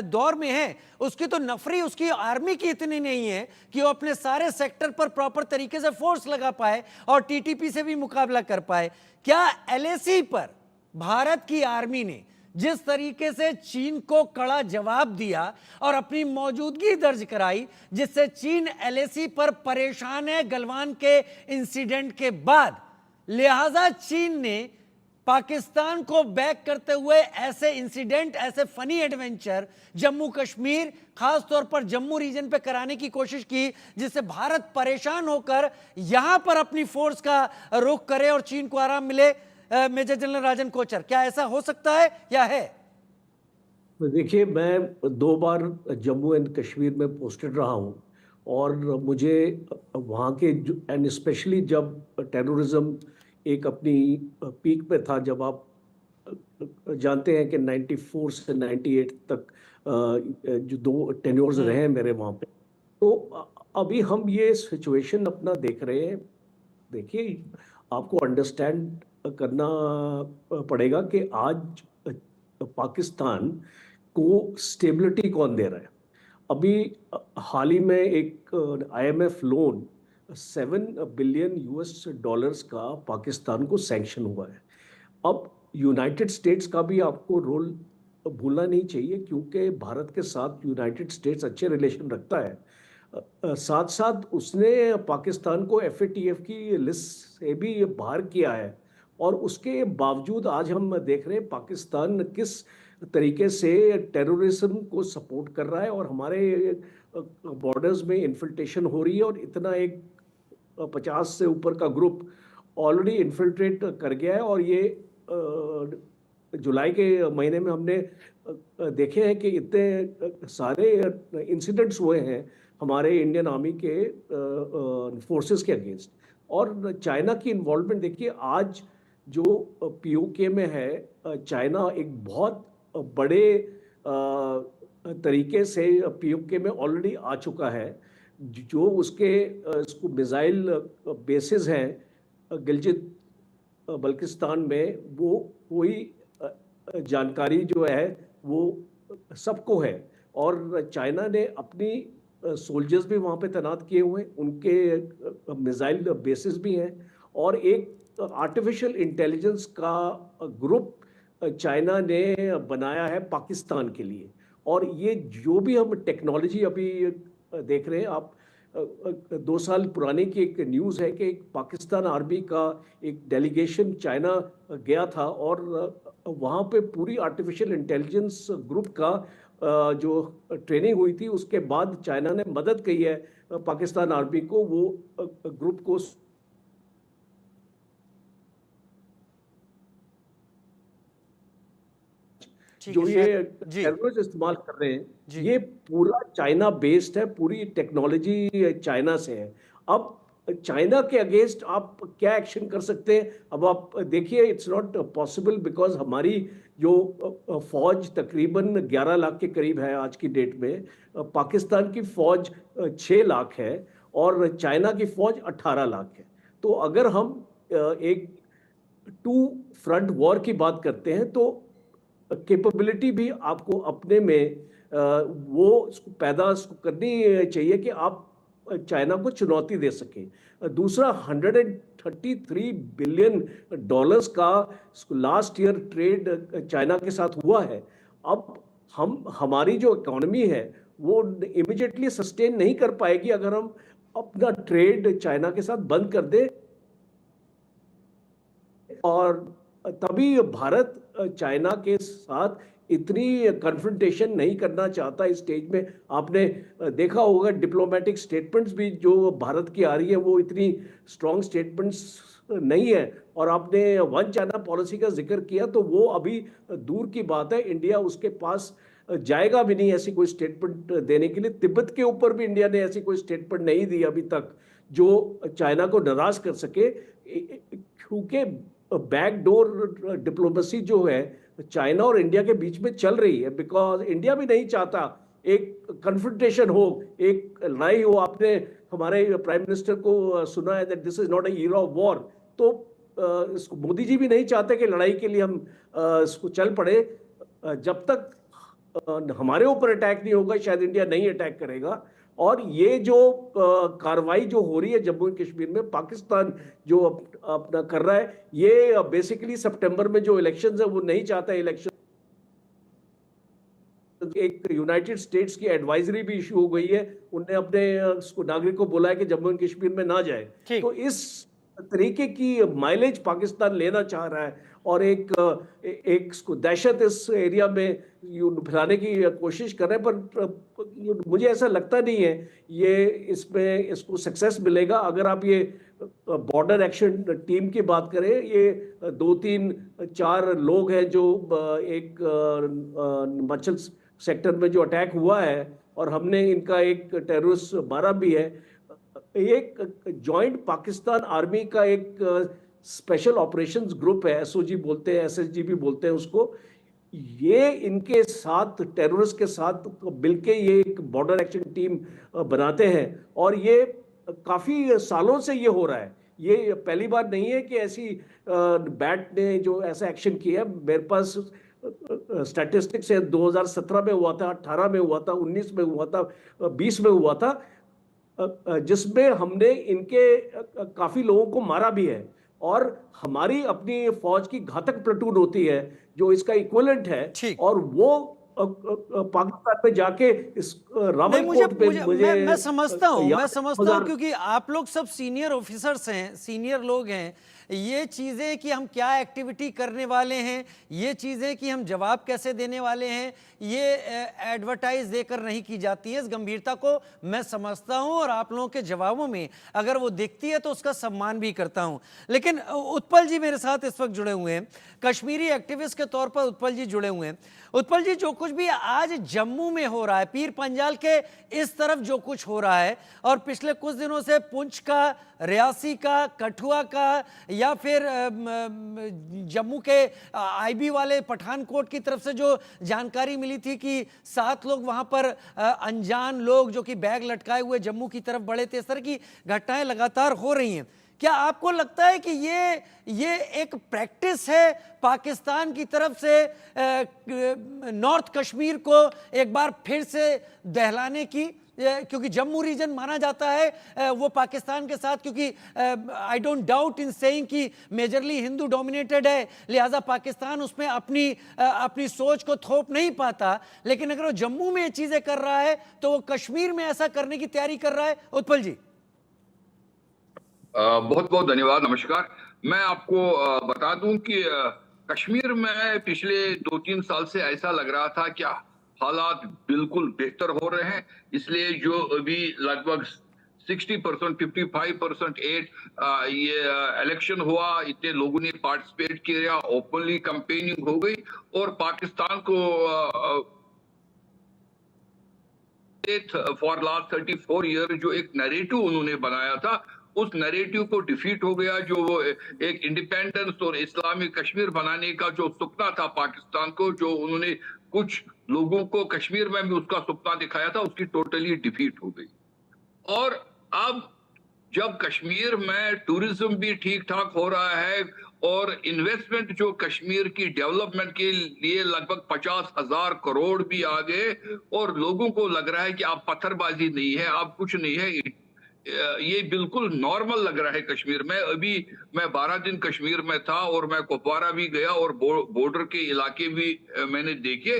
दौर में है, उसकी तो नफरी उसकी आर्मी की इतनी नहीं है कि वो अपने सारे सेक्टर पर प्रॉपर तरीके से फोर्स लगा पाए और टीटीपी से भी मुकाबला कर पाए। क्या एलएसी पर भारत की आर्मी ने जिस तरीके से चीन को कड़ा जवाब दिया और अपनी मौजूदगी दर्ज कराई, जिससे चीन एलएसी पर परेशान है गलवान के इंसिडेंट के बाद, लिहाजा चीन ने पाकिस्तान को बैक करते हुए ऐसे इंसिडेंट, ऐसे फनी एडवेंचर जम्मू कश्मीर, खास तौर पर जम्मू रीजन पे कराने की कोशिश की, जिससे भारत परेशान होकर यहां पर अपनी फोर्स का रुख करे और चीन को आराम मिले। मेजर जनरल राजन कोचर, क्या ऐसा हो सकता है या है? देखिए, मैं 2 बार जम्मू एंड कश्मीर में पोस्टेड रहा हूँ, और मुझे वहाँ के एंड स्पेशली जब टेररिज्म एक अपनी पीक पे था, जब आप जानते हैं कि 94 से 98 तक जो 2 टेन्योर्स रहे हैं मेरे वहाँ पे, तो अभी हम ये सिचुएशन अपना देख रहे हैं। देखिए, आपको अंडरस्टैंड करना पड़ेगा कि आज पाकिस्तान को स्टेबिलिटी कौन दे रहा है। अभी हाल ही में एक आईएमएफ लोन $7 बिलियन का पाकिस्तान को सैंक्शन हुआ है। अब यूनाइटेड स्टेट्स का भी आपको रोल भूलना नहीं चाहिए, क्योंकि भारत के साथ यूनाइटेड स्टेट्स अच्छे रिलेशन रखता है। साथ साथ उसने पाकिस्तान को एफएटीएफ की लिस्ट से भी बाहर किया है, और उसके बावजूद आज हम देख रहे हैं पाकिस्तान किस तरीके से टेररिज्म को सपोर्ट कर रहा है, और हमारे बॉर्डर्स में इन्फिल्ट्रेशन हो रही है, और इतना एक 50 से ऊपर का ग्रुप ऑलरेडी इन्फिल्ट्रेट कर गया है। और ये जुलाई के महीने में हमने देखे हैं कि इतने सारे इंसिडेंट्स हुए हैं हमारे इंडियन आर्मी के फोर्सेस के अगेंस्ट। और चाइना की इन्वॉल्वमेंट देखिए, आज जो पीओके में है, चाइना एक बहुत बड़े तरीके से पीओके में ऑलरेडी आ चुका है। जो उसके इसको मिसाइल बेसिस हैं गिलजित बल्किस्तान में, वो कोई जानकारी जो है वो सबको है, और चाइना ने अपनी सोल्जर्स भी वहाँ पे तैनात किए हुए हैं, उनके मिसाइल बेसिस भी हैं, और एक आर्टिफिशियल इंटेलिजेंस का ग्रुप चाइना ने बनाया है पाकिस्तान के लिए। और ये जो भी हम टेक्नोलॉजी अभी देख रहे हैं, आप 2 साल पुराने की एक न्यूज़ है कि एक पाकिस्तान आर्मी का एक डेलीगेशन चाइना गया था, और वहाँ पे पूरी आर्टिफिशियल इंटेलिजेंस ग्रुप का जो ट्रेनिंग हुई थी, उसके बाद चाइना ने मदद की है पाकिस्तान आर्मी को वो ग्रुप को जो ये टेक्नोलॉजी इस्तेमाल कर रहे हैं, ये पूरा चाइना बेस्ड है, पूरी टेक्नोलॉजी चाइना से है। अब चाइना के अगेंस्ट आप क्या एक्शन कर सकते हैं? अब आप देखिए, इट्स नॉट पॉसिबल, बिकॉज हमारी जो फौज तकरीबन 11 लाख के करीब है आज की डेट में, पाकिस्तान की फौज 6 लाख है, और चाइना की फौज 18 लाख है। तो अगर हम एक 2 फ्रंट वॉर की बात करते हैं, तो कैपेबिलिटी भी आपको अपने में वो पैदा करनी चाहिए कि आप चाइना को चुनौती दे सकें। दूसरा, $133 बिलियन का लास्ट ईयर ट्रेड चाइना के साथ हुआ है। अब हमारी जो इकोनॉमी है वो इमीडिएटली सस्टेन नहीं कर पाएगी अगर हम अपना ट्रेड चाइना के साथ बंद कर दे, और तभी भारत चाइना के साथ इतनी कन्फ्रंटेशन नहीं करना चाहता इस स्टेज में। आपने देखा होगा डिप्लोमेटिक स्टेटमेंट्स भी जो भारत की आ रही है वो इतनी स्ट्रॉन्ग स्टेटमेंट्स नहीं है। और आपने वन चाइना पॉलिसी का जिक्र किया तो वो अभी दूर की बात है, इंडिया उसके पास जाएगा भी नहीं ऐसी कोई स्टेटमेंट देने के लिए। तिब्बत के ऊपर भी इंडिया ने ऐसी कोई स्टेटमेंट नहीं दी अभी तक जो चाइना को नाराज कर सके, क्योंकि बैकडोर डिप्लोमेसी जो है चाइना और इंडिया के बीच में चल रही है, बिकॉज इंडिया भी नहीं चाहता एक कन्फ्रंटेशन हो, एक लड़ाई हो। आपने हमारे प्राइम मिनिस्टर को सुना है that this is not a era of war, तो इसको मोदी जी भी नहीं चाहते कि लड़ाई के लिए हम इसको चल पड़े। जब तक हमारे ऊपर अटैक नहीं होगा शायद इंडिया नहीं अटैक करेगा। और ये जो कार्रवाई जो हो रही है जम्मू एंड कश्मीर में, पाकिस्तान जो अपना कर रहा है, ये बेसिकली सितंबर में जो इलेक्शंस है वो नहीं चाहता इलेक्शन। एक यूनाइटेड स्टेट्स की एडवाइजरी भी इशू हो गई है, उनने अपने नागरिक को बोला है कि जम्मू एंड कश्मीर में ना जाए। तो इस तरीके की माइलेज पाकिस्तान लेना चाह रहा है और एक दहशत इस एरिया में फैलाने की कोशिश कर रहे हैं, पर मुझे ऐसा लगता नहीं है ये इसमें इसको सक्सेस मिलेगा। अगर आप ये बॉर्डर एक्शन टीम की बात करें, ये 2-3-4 लोग हैं जो एक हिमाचल सेक्टर में जो अटैक हुआ है और हमने इनका एक टेररिस्ट मारा भी है। एक जॉइंट पाकिस्तान आर्मी का एक स्पेशल ऑपरेशंस ग्रुप है, एसओजी बोलते हैं, एसएसजी भी बोलते हैं उसको। ये इनके साथ टेररिस्ट के साथ मिलके ये एक बॉर्डर एक्शन टीम बनाते हैं और ये काफ़ी सालों से ये हो रहा है। ये पहली बार नहीं है कि ऐसी बैट ने जो ऐसा एक्शन किया। मेरे पास स्टैटिस्टिक्स है, 2017 में हुआ था, 18 में हुआ था, 19 में हुआ था, 20 में हुआ था, जिसमें हमने इनके काफ़ी लोगों को मारा भी है। और हमारी अपनी फौज की घातक प्लेटून होती है जो इसका इक्विवेलेंट है, और वो पाकिस्तान में जाके इस रावलकोट पे मैं समझता हूँ क्योंकि आप लोग सब सीनियर ऑफिसर्स हैं, सीनियर लोग हैं। ये चीज़ें कि हम क्या एक्टिविटी करने वाले हैं, ये चीज़ें कि हम जवाब कैसे देने वाले हैं, ये एडवर्टाइज देकर नहीं की जाती है। इस गंभीरता को मैं समझता हूं और आप लोगों के जवाबों में अगर वो दिखती है तो उसका सम्मान भी करता हूं। लेकिन उत्पल जी मेरे साथ इस वक्त जुड़े हुए हैं, कश्मीरी एक्टिविस्ट के तौर पर उत्पल जी जुड़े हुए हैं। उत्पल जी, जो कुछ भी आज जम्मू में हो रहा है, पीर पंजाल के इस तरफ जो कुछ हो रहा है, और पिछले कुछ दिनों से पुंछ का, रियासी का, कठुआ का, या फिर जम्मू के आईबी वाले पठानकोट की तरफ से जो जानकारी मिली थी कि 7 लोग वहां पर अनजान लोग जो कि बैग लटकाए हुए जम्मू की तरफ बढ़े थे, इस तरह की घटनाएं लगातार हो रही हैं। क्या आपको लगता है कि ये एक प्रैक्टिस है पाकिस्तान की तरफ से नॉर्थ कश्मीर को एक बार फिर से दहलाने की? क्योंकि जम्मू रीजन माना जाता है वो पाकिस्तान के साथ, क्योंकि I don't doubt in saying कि मेजरली हिंदू डोमिनेटेड है, लिहाजा पाकिस्तान उसमें अपनी सोच को थोप नहीं पाता। लेकिन अगर वो जम्मू में ये चीजें कर रहा है तो वो कश्मीर में ऐसा करने की तैयारी कर रहा है। उत्पल जी, बहुत बहुत धन्यवाद, नमस्कार। मैं आपको बता दूं कि कश्मीर में पिछले 2-3 साल से ऐसा लग रहा था कि हालात बिल्कुल बेहतर हो रहे हैं, इसलिए जो अभी लगभग 60%, 55% ये इलेक्शन हुआ, इतने लोगों ने पार्टिसिपेट किया, ओपनली कैंपेनिंग हो गई और पाकिस्तान को फॉर लास्ट 34 ईयर जो एक नैरेटिव उन्होंने बनाया था, उस नैरेटिव को डिफीट हो गया। जो वो एक इंडिपेंडेंस और इस्लामिक कश्मीर बनाने का जो सपना था पाकिस्तान को, जो उन्होंने कुछ लोगों को कश्मीर में भी उसका सपना दिखाया था, उसकी टोटली डिफीट हो गई। और अब जब कश्मीर में टूरिज्म भी ठीक ठाक हो रहा है और इन्वेस्टमेंट जो कश्मीर की डेवलपमेंट के लिए लगभग 50,000 करोड़ भी आ गए और लोगों को लग रहा है कि आप पत्थरबाजी नहीं है, आप कुछ नहीं है, ये बिल्कुल नॉर्मल लग रहा है कश्मीर में। अभी मैं 12 दिन कश्मीर में था और मैं कुपवारा भी गया और बॉर्डर के इलाके भी मैंने देखे।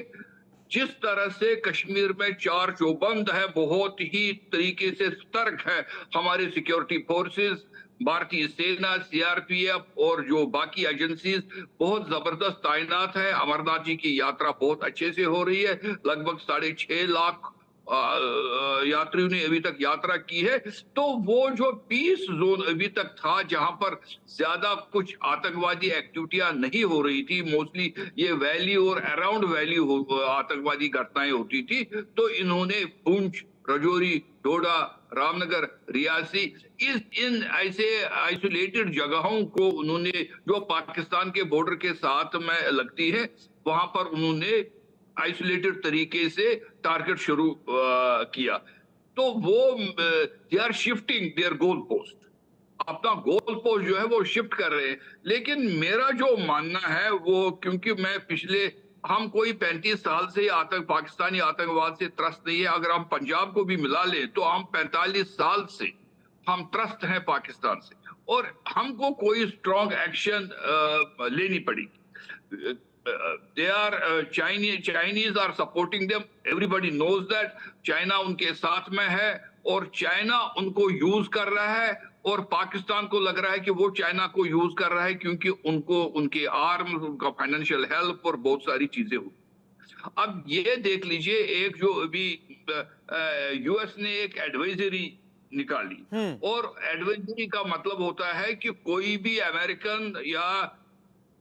जिस तरह से कश्मीर में चार चौबंद है, बहुत ही तरीके से सतर्क है हमारे सिक्योरिटी फोर्सेस, भारतीय सेना, सीआरपीएफ और जो बाकी एजेंसीज बहुत जबरदस्त तैनात है। अमरनाथ जी की यात्रा बहुत अच्छे से हो रही है। लगभग 6.5 लाख यात्रियों ने अभी तक यात्रा की है। तो वो जो पीस जोन अभी तक था, जहां पर ज्यादा कुछ आतंकवादी एक्टिविटियां नहीं हो रही थी, मोस्टली ये वैली और अराउंड वैली आतंकवादी घटनाएं होती थी, तो इन्होंने पुंछ, राजौरी, डोडा, रामनगर, रियासी इन ऐसे आइसोलेटेड जगहों को उन्होंने, जो पाकिस्तान के बॉर्डर के साथ में लगती है, वहां पर उन्होंने आइसोलेटेड तरीके से टारगेट शुरू किया। तो वो they are shifting their goal post, अपना गोल पोस्ट जो है वो शिफ्ट कर रहे हैं। लेकिन मेरा जो मानना है वो, क्योंकि मैं हम कोई 35 साल से पाकिस्तानी आतंकवाद से त्रस्त नहीं है। अगर हम पंजाब को भी मिला लें तो हम 45 साल से हम त्रस्त हैं पाकिस्तान से, और हमको कोई स्ट्रॉन्ग एक्शन लेनी पड़ेगी। they are Chinese are supporting them. Everybody knows that. China उनके साथ में है और चाइना उनको यूज कर रहा है, और पाकिस्तान को लग रहा है कि वो चाइना को यूज कर रहा है, क्योंकि उनको उनके आर्म्स, उनका फाइनेंशियल हेल्प और बहुत सारी चीजें हुई। अब ये देख लीजिए, एक जो अभी यूएस ने एक एडवाइजरी निकाली, और एडवाइजरी का मतलब होता है कि कोई भी अमेरिकन या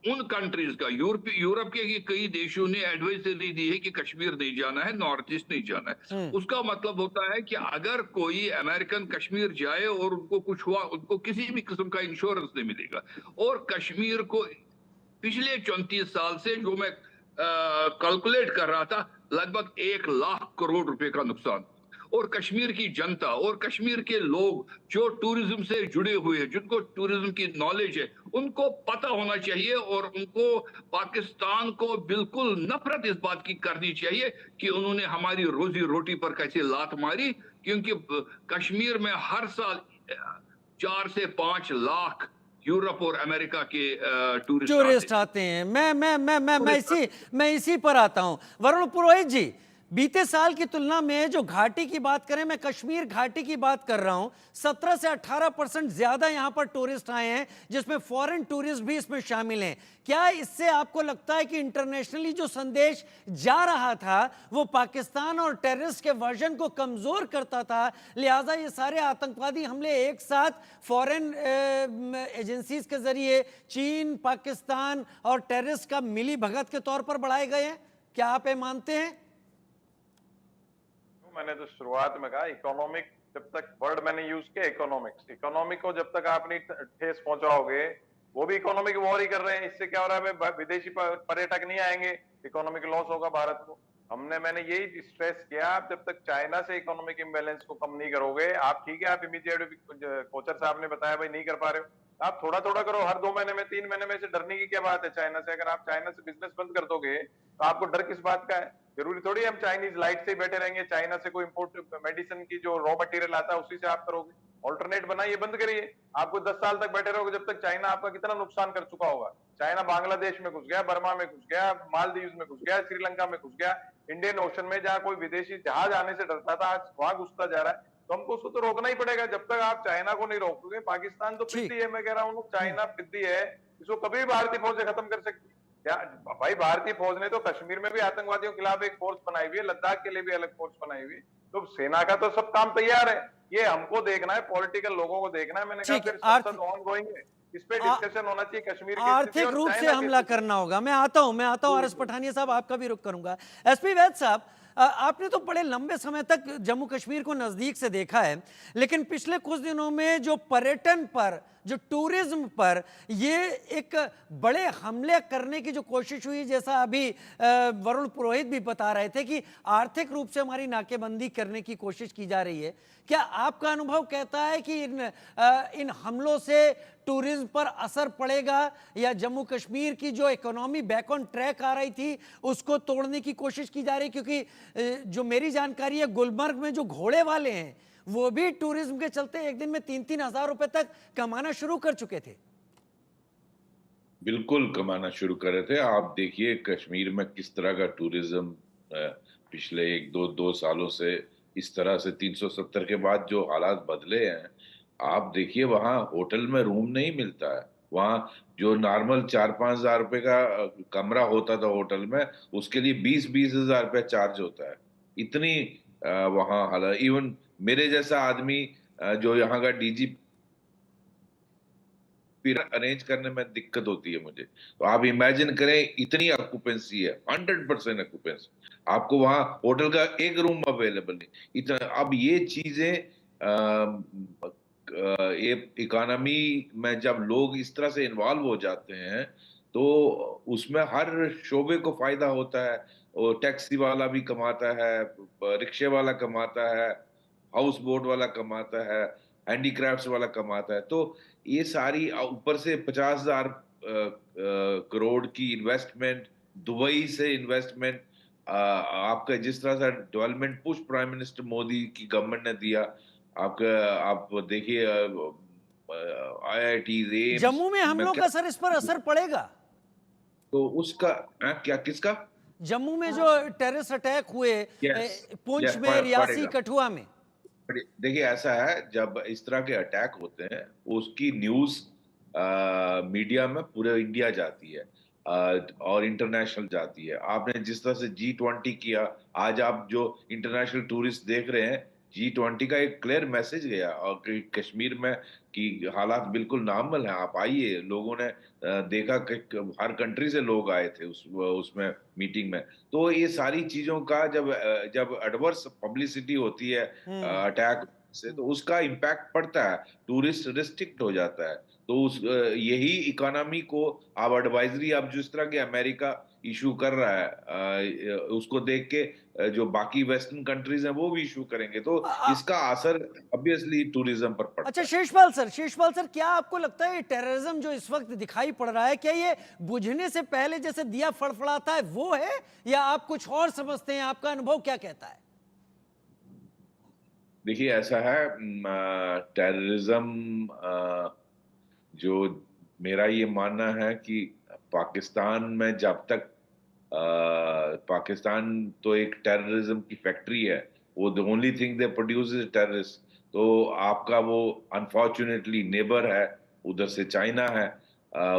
उन कंट्रीज का, यूरोप के कई देशों ने एडवाइजरी दी है कि कश्मीर नहीं जाना है, नॉर्थ ईस्ट नहीं जाना है। उसका मतलब होता है कि अगर कोई अमेरिकन कश्मीर जाए और उनको कुछ हुआ, उनको किसी भी किस्म का इंश्योरेंस नहीं मिलेगा। और कश्मीर को पिछले 34 साल से जो मैं कैलकुलेट कर रहा था, लगभग 1 लाख करोड़ रुपए का नुकसान। और कश्मीर की जनता और कश्मीर के लोग जो टूरिज्म से जुड़े हुए हैं, जिनको टूरिज्म की नॉलेज है, उनको पता होना चाहिए, और उनको पाकिस्तान को बिल्कुल नफरत इस बात की करनी चाहिए कि उन्होंने हमारी रोजी रोटी पर कैसे लात मारी। क्योंकि कश्मीर में हर साल 4 से 5 लाख यूरोप और अमेरिका के टूरिस्ट आते हैं। मैं इसी पर आता हूं। वरुण पुरोहित जी, बीते साल की तुलना में जो घाटी की बात करें, मैं कश्मीर घाटी की बात कर रहा हूं, 17 से 18% ज्यादा यहां पर टूरिस्ट आए हैं, जिसमें फॉरेन टूरिस्ट भी इसमें शामिल हैं। क्या इससे आपको लगता है कि इंटरनेशनली जो संदेश जा रहा था वो पाकिस्तान और टेररिस्ट के वर्जन को कमजोर करता था, लिहाजा ये सारे आतंकवादी हमले एक साथ फॉरेन एजेंसीज के जरिए चीन, पाकिस्तान और टेररिस्ट का मिली भगत के तौर पर बढ़ाए गए हैं? क्या आप ये मानते हैं? मैंने तो शुरुआत में कहा, इकोनॉमिक, जब तक वर्ड मैंने यूज किया इकोनॉमिक्स, इकोनॉमिक को जब तक आप नहीं ठेस पहुंचाओगे, वो भी इकोनॉमिक वॉर ही कर रहे हैं। इससे क्या हो रहा है, विदेशी पर्यटक नहीं आएंगे, इकोनॉमिक लॉस होगा भारत को। मैंने यही स्ट्रेस किया, आप जब तक चाइना से इकोनॉमिक इम्बैलेंस को कम नहीं करोगे, आप ठीक है, आप इमीडिएट, कोचर साहब ने बताया भाई नहीं कर पा रहे हो, आप थोड़ा थोड़ा करो। हर 2 महीने में, 3 महीने में से डरने की क्या बात है चाइना से? अगर आप चाइना से बिजनेस बंद कर दोगे तो आपको डर किस बात का है? जरूरी थोड़ी हम चाइनीज लाइट से ही बैठे रहेंगे, चाइना से कोई इंपोर्ट मेडिसिन की जो रॉ मटेरियल आता है उसी से आप करोगे। ऑल्टरनेट बनाइए, बंद करिए। आपको 10 साल तक बैठे रहोगे, जब तक चाइना आपका कितना नुकसान कर चुका होगा। चाइना बांग्लादेश में घुस गया, बर्मा में घुस गया, मालदीव में घुस गया, श्रीलंका में घुस गया, इंडियन ओशन में जहां कोई विदेशी जहाज आने से डरता था, आज वहां घुसता जा रहा है। तो हमको उसको तो रोकना ही पड़ेगा। जब तक आप चाइना को नहीं रोकोगे, पाकिस्तान तो पिद्दी है, मैं कह रहा हूँ चाइना पिद्दी है, इसको कभी भारतीय फौजें खत्म कर सकती क्या? भाई भारतीय फौज ने तो कश्मीर में भी आतंकवादियों के खिलाफ एक फोर्स बनाई हुई है, लद्दाख के लिए भी अलग फोर्स बनाई हुई है। तो सेना का तो सब काम तैयार है, ये हमको देखना है, पॉलिटिकल लोगों को देखना है। मैंने कहा फिर संसद ऑन गोइंग है, इस पे डिस्कशन होना चाहिए कश्मीर की आर्थिक रूप से हमला करना होगा। मैं आता हूं आर.एस. पठानिया साहब, आपका भी रुख करूंगा। एसपी वैद साहब, आपने तो बड़े लंबे समय तक जम्मू कश्मीर को नजदीक से देखा है, लेकिन पिछले कुछ दिनों में जो पर्यटन पर, जो टूरिज्म पर ये एक बड़े हमले करने की जो कोशिश हुई, जैसा अभी वरुण पुरोहित भी बता रहे थे कि आर्थिक रूप से हमारी नाकेबंदी करने की कोशिश की जा रही है, क्या आपका अनुभव कहता है कि इन हमलों से टूरिज्म पर असर पड़ेगा, या जम्मू कश्मीर की जो इकोनॉमी बैक ऑन ट्रैक आ रही थी उसको तोड़ने की कोशिश की जा रही? क्योंकि जो मेरी जानकारी है, गुलमर्ग में जो घोड़े वाले हैं वो भी टूरिज्म के चलते एक दिन में 3-3 हजार रुपए तक कमाना शुरू कर चुके थे। बिल्कुल कमाना शुरू कर रहे थे। आप देखिए कश्मीर में किस तरह का टूरिज्म पिछले एक दो सालों से इस तरह से 370 के बाद जो हालात बदले हैं, आप देखिए वहाँ होटल में रूम नहीं मिलता है। वहाँ जो नॉर्मल 4-5 हज़ार रुपए का कमरा होता था होटल में, उसके लिए 20-20 हज़ार रुपया चार्ज होता है। इतनी वहाँ हालत, इवन मेरे जैसा आदमी जो यहाँ का डीजी फिर अरेंज करने में दिक्कत होती है मुझे। तो आप इमेजिन करें, इतनी ऑक्यूपेंसी है, 100% ऑक्यूपेंसी, आपको वहां होटल का एक रूम अवेलेबल नहीं। इतना अब ये चीजें ये इकोनॉमी में जब लोग इस तरह से इन्वॉल्व हो जाते हैं तो उसमें हर शोबे को फायदा होता है। और टैक्सी वाला भी कमाता है, रिक्शे वाला कमाता है, हाउस बोट वाला कमाता है, हैंडीक्राफ्ट्स वाला कमाता है। तो ये सारी ऊपर से 50,000 करोड़ की इन्वेस्टमेंट, दुबई से इन्वेस्टमेंट, आपका जिस तरह से development push prime minister Modi की गवर्नमेंट ने दिया, आप देखिए IITs, जम्मू में हमलों का सर इस पर असर पड़ेगा? तो उसका क्या किसका? जम्मू में जो टेररिस्ट अटैक हुए पुंछ में, रियासी, कठुआ में, देखिए ऐसा है, जब इस तरह के अटैक होते हैं उसकी न्यूज मीडिया में पूरे इंडिया जाती है और इंटरनेशनल जाती है। आपने जिस तरह से G20 किया, आज आप जो इंटरनेशनल टूरिस्ट देख रहे हैं, G20 का एक क्लियर मैसेज गया और कश्मीर में कि हालात बिल्कुल नॉर्मल हैं, आप आइए। लोगों ने देखा कि हर कंट्री से लोग आए थे उसमें मीटिंग में। तो ये सारी चीजों का जब एडवर्स पब्लिसिटी होती है अटैक से, तो उसका इम्पैक्ट पड़ता है, टूरिस्ट रिस्ट्रिक्ट हो जाता है। तो यही इकोनॉमी को आप एडवाइजरी, आप जिस तरह के अमेरिका इशू कर रहा है, उसको देख के जो बाकी वेस्टर्न कंट्रीज हैं वो भी इशू करेंगे। तो इसका असर ऑब्वियसली टूरिज्म पर पड़ता है। अच्छा शेषपाल सर, क्या आपको लगता है टेररिज्म जो इस वक्त दिखाई पड़ रहा है, क्या ये बुझने से पहले जैसे दिया फड़फड़ाता है वो है, या आप कुछ और समझते हैं? आपका अनुभव क्या कहता है? देखिए ऐसा है, टेररिज्म जो मेरा ये मानना है कि पाकिस्तान में जब तक पाकिस्तान तो एक टेररिज्म की फैक्ट्री है, वो the only thing they produce is terrorist. तो आपका वो अनफॉर्चुनेटली नेबर है, उधर से चाइना है,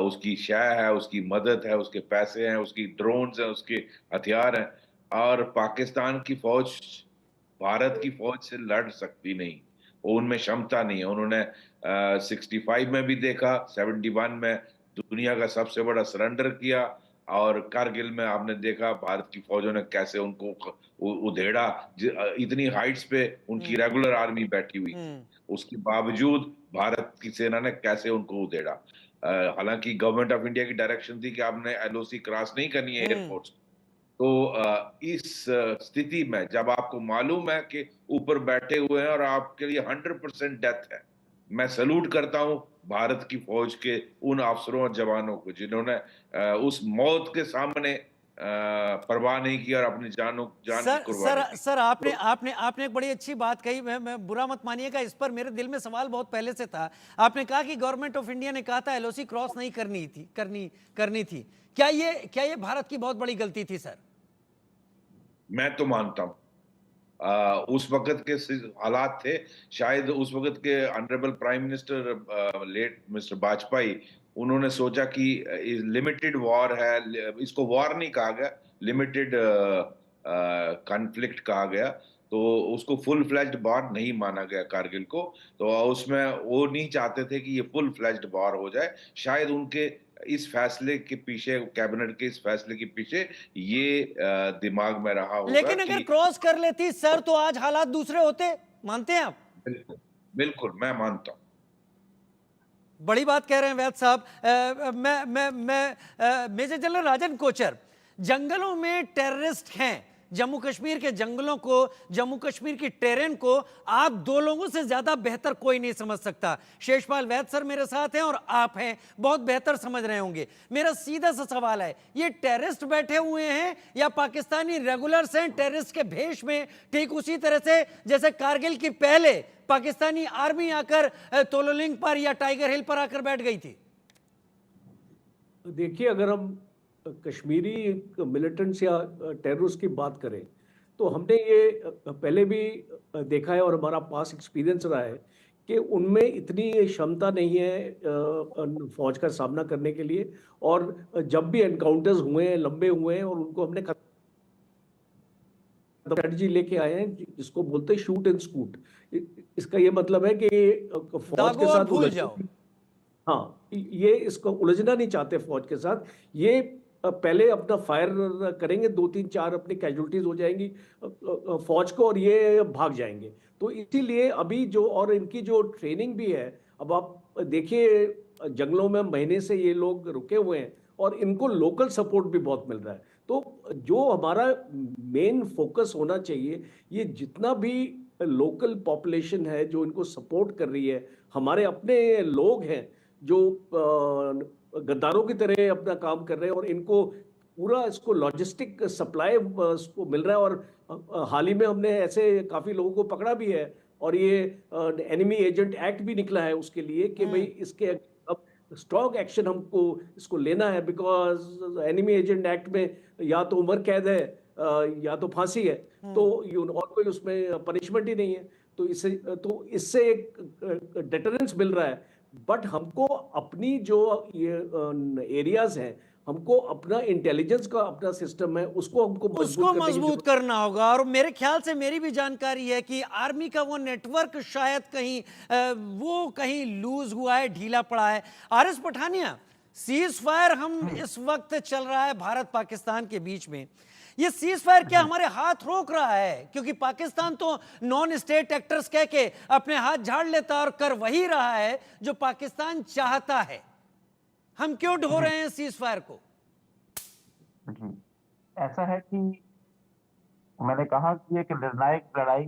उसकी शय है, उसकी मदद है, उसके पैसे हैं, उसकी ड्रोन्स हैं, उसके हथियार हैं। और पाकिस्तान की फौज भारत की फौज से लड़ सकती नहीं, उनमें क्षमता नहीं है। उन्होंने 65 में भी देखा, 71 में दुनिया का सबसे बड़ा सरेंडर किया, और कारगिल में आपने देखा भारत की फौजों ने कैसे उनको उधेड़ा। इतनी हाइट्स पे उनकी रेगुलर आर्मी बैठी हुई, उसके बावजूद भारत की सेना ने कैसे उनको उधेड़ा। हालांकि गवर्नमेंट ऑफ इंडिया की डायरेक्शन थी कि आपने LOC क्रॉस नहीं करनी है एयरपोर्ट्स। तो इस स्थिति में जब आपको मालूम है कि ऊपर बैठे हुए हैं और आपके लिए 100% डेथ है, मैं सैल्यूट करता हूं भारत की फौज के उन अफसरों और जवानों को जिन्होंने उस मौत के सामने परवाह नहीं की और अपनी जान की कुर्बानी दी। सर आपने एक बड़ी अच्छी बात कही, मैं बुरा मत मानिएगा, इस पर मेरे दिल में सवाल बहुत पहले से था। आपने कहा कि गवर्नमेंट ऑफ इंडिया ने कहा था LOC क्रॉस नहीं करनी थी। क्या ये भारत की बहुत बड़ी गलती थी सर? मैं तो मानता हूं उस वक्त के हालात थे, शायद उस वक्त के honourable prime minister late mister Vajpayee, उन्होंने सोचा कि लिमिटेड वॉर है, इसको वॉर नहीं कहा गया, लिमिटेड कॉन्फ्लिक्ट कहा गया, तो उसको फुल फ्लैज्ड वॉर नहीं माना गया कारगिल को। तो उसमें वो नहीं चाहते थे कि ये फुल फ्लैज्ड वॉर हो जाए। शायद उनके इस फैसले के पीछे, कैबिनेट के इस फैसले के पीछे ये दिमाग में रहा होगा। लेकिन अगर क्रॉस कर लेती सर तो आज हालात दूसरे होते, मानते हैं आप? बिल्कुल बिल्कुल, मैं मानता हूं। बड़ी बात कह रहे हैं वैद साहब। मैं मेजर जनरल राजन कोचर, जंगलों में टेररिस्ट हैं, जम्मू कश्मीर के जंगलों को, जम्मू कश्मीर की टेरेन को आप दो लोगों से ज्यादा बेहतर कोई नहीं समझ सकता। शेषपाल वैद सर मेरे साथ हैं और आप हैं, बहुत बेहतर समझ रहे होंगे। मेरा सीधा सा सवाल है, ये टेररिस्ट बैठे हुए हैं या पाकिस्तानी रेगुलर्स हैं टेररिस्ट के भेष में, ठीक उसी तरह से जैसे कारगिल की पहले पाकिस्तानी आर्मी आकर तोलोलिंग पर या टाइगर हिल पर आकर बैठ गई थी? देखिए, अगर हम कश्मीरी मिलिटेंट्स या टेररिस्ट की बात करें, तो हमने ये पहले भी देखा है और हमारा पास एक्सपीरियंस रहा है कि उनमें इतनी क्षमता नहीं है फौज का सामना करने के लिए। और जब भी एनकाउंटर्स हुए हैं, लंबे हुए हैं, और उनको हमने स्ट्रेटजी लेके आए हैं जिसको बोलते हैं शूट एंड स्कूट। इसका ये मतलब है कि फौज दागो के और साथ भूल जाओ। हाँ, ये इसको उलझना नहीं चाहते फौज के साथ। ये पहले अपना फायर करेंगे, 2-3-4 अपनी कैजुअलिटीज हो जाएंगी फौज को, और ये भाग जाएंगे। तो इसीलिए अभी जो, और इनकी जो ट्रेनिंग भी है, अब आप देखिए जंगलों में महीने से ये लोग रुके हुए हैं और इनको लोकल सपोर्ट भी बहुत मिल रहा है। तो जो हमारा मेन फोकस होना चाहिए, ये जितना भी लोकल पॉपुलेशन है जो इनको सपोर्ट कर रही है, हमारे अपने लोग हैं जो गद्दारों की तरह अपना काम कर रहे हैं, और इनको पूरा इसको लॉजिस्टिक सप्लाई इसको मिल रहा है। और हाल ही में हमने ऐसे काफ़ी लोगों को पकड़ा भी है, और ये एनिमी एजेंट एक्ट भी निकला है उसके लिए कि भाई इसके अब स्ट्रॉन्ग एक्शन हमको इसको लेना है, बिकॉज एनिमी एजेंट एक्ट में या तो उम्र कैद है या तो फांसी है, तो और कोई उसमें पनिशमेंट ही नहीं है। तो इससे एक डेटरेंस मिल रहा है। बट हमको अपनी जो ये एरियाज हैं, हमको अपना इंटेलिजेंस का अपना सिस्टम है, उसको हमको उसको मजबूत करने की मजबूत करना होगा। और मेरे ख्याल से, मेरी भी जानकारी है कि आर्मी का वो नेटवर्क शायद कहीं वो कहीं लूज हुआ है, ढीला पड़ा है। आरएस पठानिया, सीज फायर हम इस वक्त चल रहा है भारत पाकिस्तान के बीच में, ये सीज फायर क्या हमारे हाथ रोक रहा है? क्योंकि पाकिस्तान तो नॉन स्टेट एक्टर्स कह के अपने हाथ झाड़ लेता है और कर वही रहा है जो पाकिस्तान चाहता है। हम क्यों ढो रहे हैं सीज फायर को? जी, ऐसा है कि मैंने कहा कि एक निर्णायक लड़ाई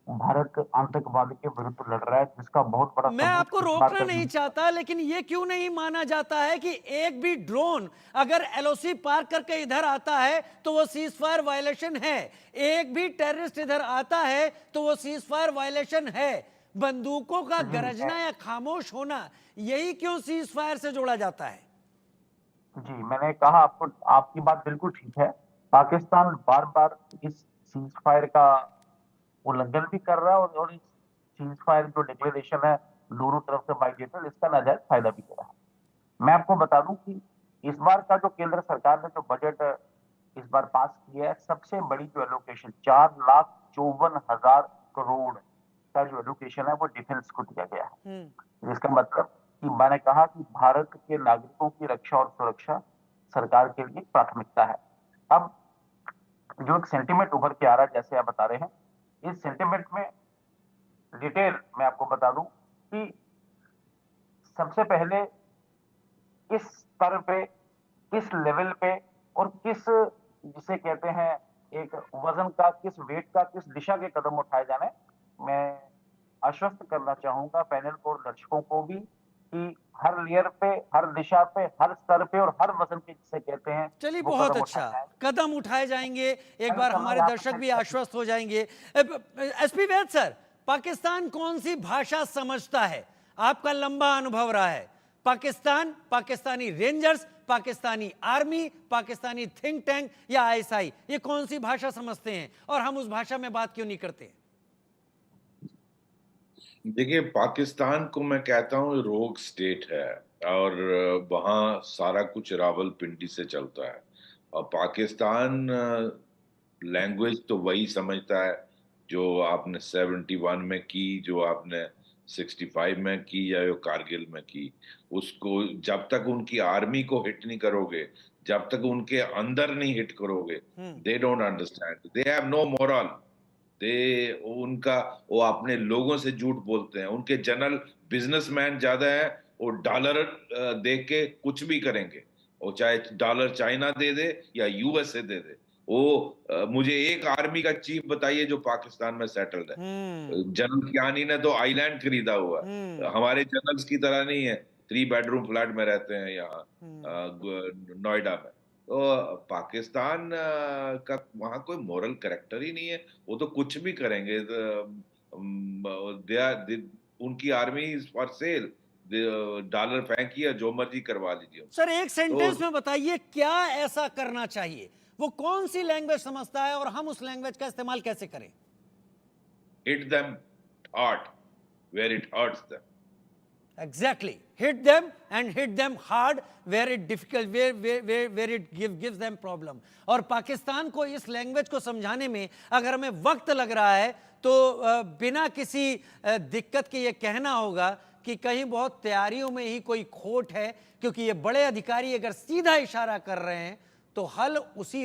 भारत आतंकवाद के विरुद्ध लड़ रहा है, जिसका बहुत बड़ा मैं सबूत आपको इस बार रोकना का नहीं चाहता, लेकिन ये क्यों नहीं माना जाता है कि एक भी ड्रोन अगर एलओसी पार करके इधर आता है तो वो सीज फायर वायलेशन है, एक भी टेररिस्ट इधर आता है तो वो सीज फायर वायलेशन है। बंदूकों का गरजना या खामोश होना, यही क्यों सीज फायर से जोड़ा जाता है? जी, मैंने कहा आपको, आपकी बात बिल्कुल ठीक है। पाकिस्तान बार बार इस सीज फायर का उल्लंघन भी कर रहा है, और इस सीज फायर जो डिक्लेरेशन है दोनों तरफ से बाइलेटरल, इसका नाजायज फायदा भी कर रहा है। मैं आपको बता दूं कि इस बार का जो केंद्र सरकार ने जो बजट इस बार पास किया है, सबसे बड़ी जो एलोकेशन 4,54,000 करोड़ का जो एलोकेशन है वो डिफेंस को दिया गया है। इसका मतलब कि मैंने कहा कि भारत के नागरिकों की रक्षा और सुरक्षा सरकार के लिए प्राथमिकता है। अब जो एक सेंटिमेंट उभर के आ रहा है, जैसे आप बता रहे हैं, इस सेंटिमेंट में डिटेल मैं आपको बता दूं कि सबसे पहले किस स्तर पे, किस लेवल पे, और किस, जिसे कहते हैं एक वजन का, किस वेट का, किस दिशा के कदम उठाए जाने, मैं आश्वस्त करना चाहूंगा पैनल को और दर्शकों को भी कि हर लेयर पे, हर दिशा पे, हर स्तर पे और हर वजन के, जिसे कहते हैं, चलिए, वो बहुत कदम अच्छा, उठाए जाएं। कदम उठाए जाएंगे। एक मैंने बार कहा हमारे यहाँ दर्शक पे भी आश्वस्त हो जाएंगे। एसपी वैद सर, पाकिस्तान कौन सी भाषा समझता है? आपका लंबा अनुभव रहा है। Pakistan, Pakistani rangers, Pakistani army, Pakistani think tank या आईएसआई, ये कौन सी भाषा समझते हैं और हम उस भाषा में बात क्यों नहीं करते? देखिए, पाकिस्तान को मैं कहता हूँ रोग स्टेट है, और वहाँ सारा कुछ रावलपिंडी से चलता है। और पाकिस्तान लैंग्वेज तो वही समझता है जो आपने 71 में की, जो आपने 65 में की, या जो कारगिल में की। उसको जब तक उनकी आर्मी को हिट नहीं करोगे, जब तक उनके अंदर नहीं हिट करोगे, they don't understand, they have no moral. उनका, वो अपने लोगों से झूठ बोलते हैं। उनके जनरल बिजनेसमैन ज्यादा है, वो डॉलर देख के कुछ भी करेंगे। वो चाहे डॉलर चाइना दे दे या यूएसए दे दे। वो मुझे एक आर्मी का चीफ बताइए जो पाकिस्तान में सेटल्ड है। जनरल कियानी ने तो आइलैंड खरीदा हुआ है, हमारे जनरल्स की तरह नहीं है 3 बेडरूम फ्लैट में रहते हैं यहाँ नोएडा में। तो पाकिस्तान का वहां कोई मॉरल कैरेक्टर ही नहीं है, वो तो कुछ भी करेंगे। उनकी army is for sale, dollar फेंकिए, जो मर्जी करवा लीजिए। सर एक सेंटेंस तो- में बताइए क्या ऐसा करना चाहिए, वो कौन सी लैंग्वेज समझता है और हम उस लैंग्वेज का इस्तेमाल कैसे करें? Hit them hard where it hurts them. Exactly. Hit them and hit them hard where it difficult, where it gives them problem. और पाकिस्तान को इस लैंग्वेज को समझाने में अगर हमें वक्त लग रहा है तो बिना किसी दिक्कत के ये कहना होगा कि कहीं बहुत तैयारियों में ही कोई खोट है, क्योंकि ये बड़े अधिकारी अगर सीधा इशारा कर रहे हैं तो हल उसी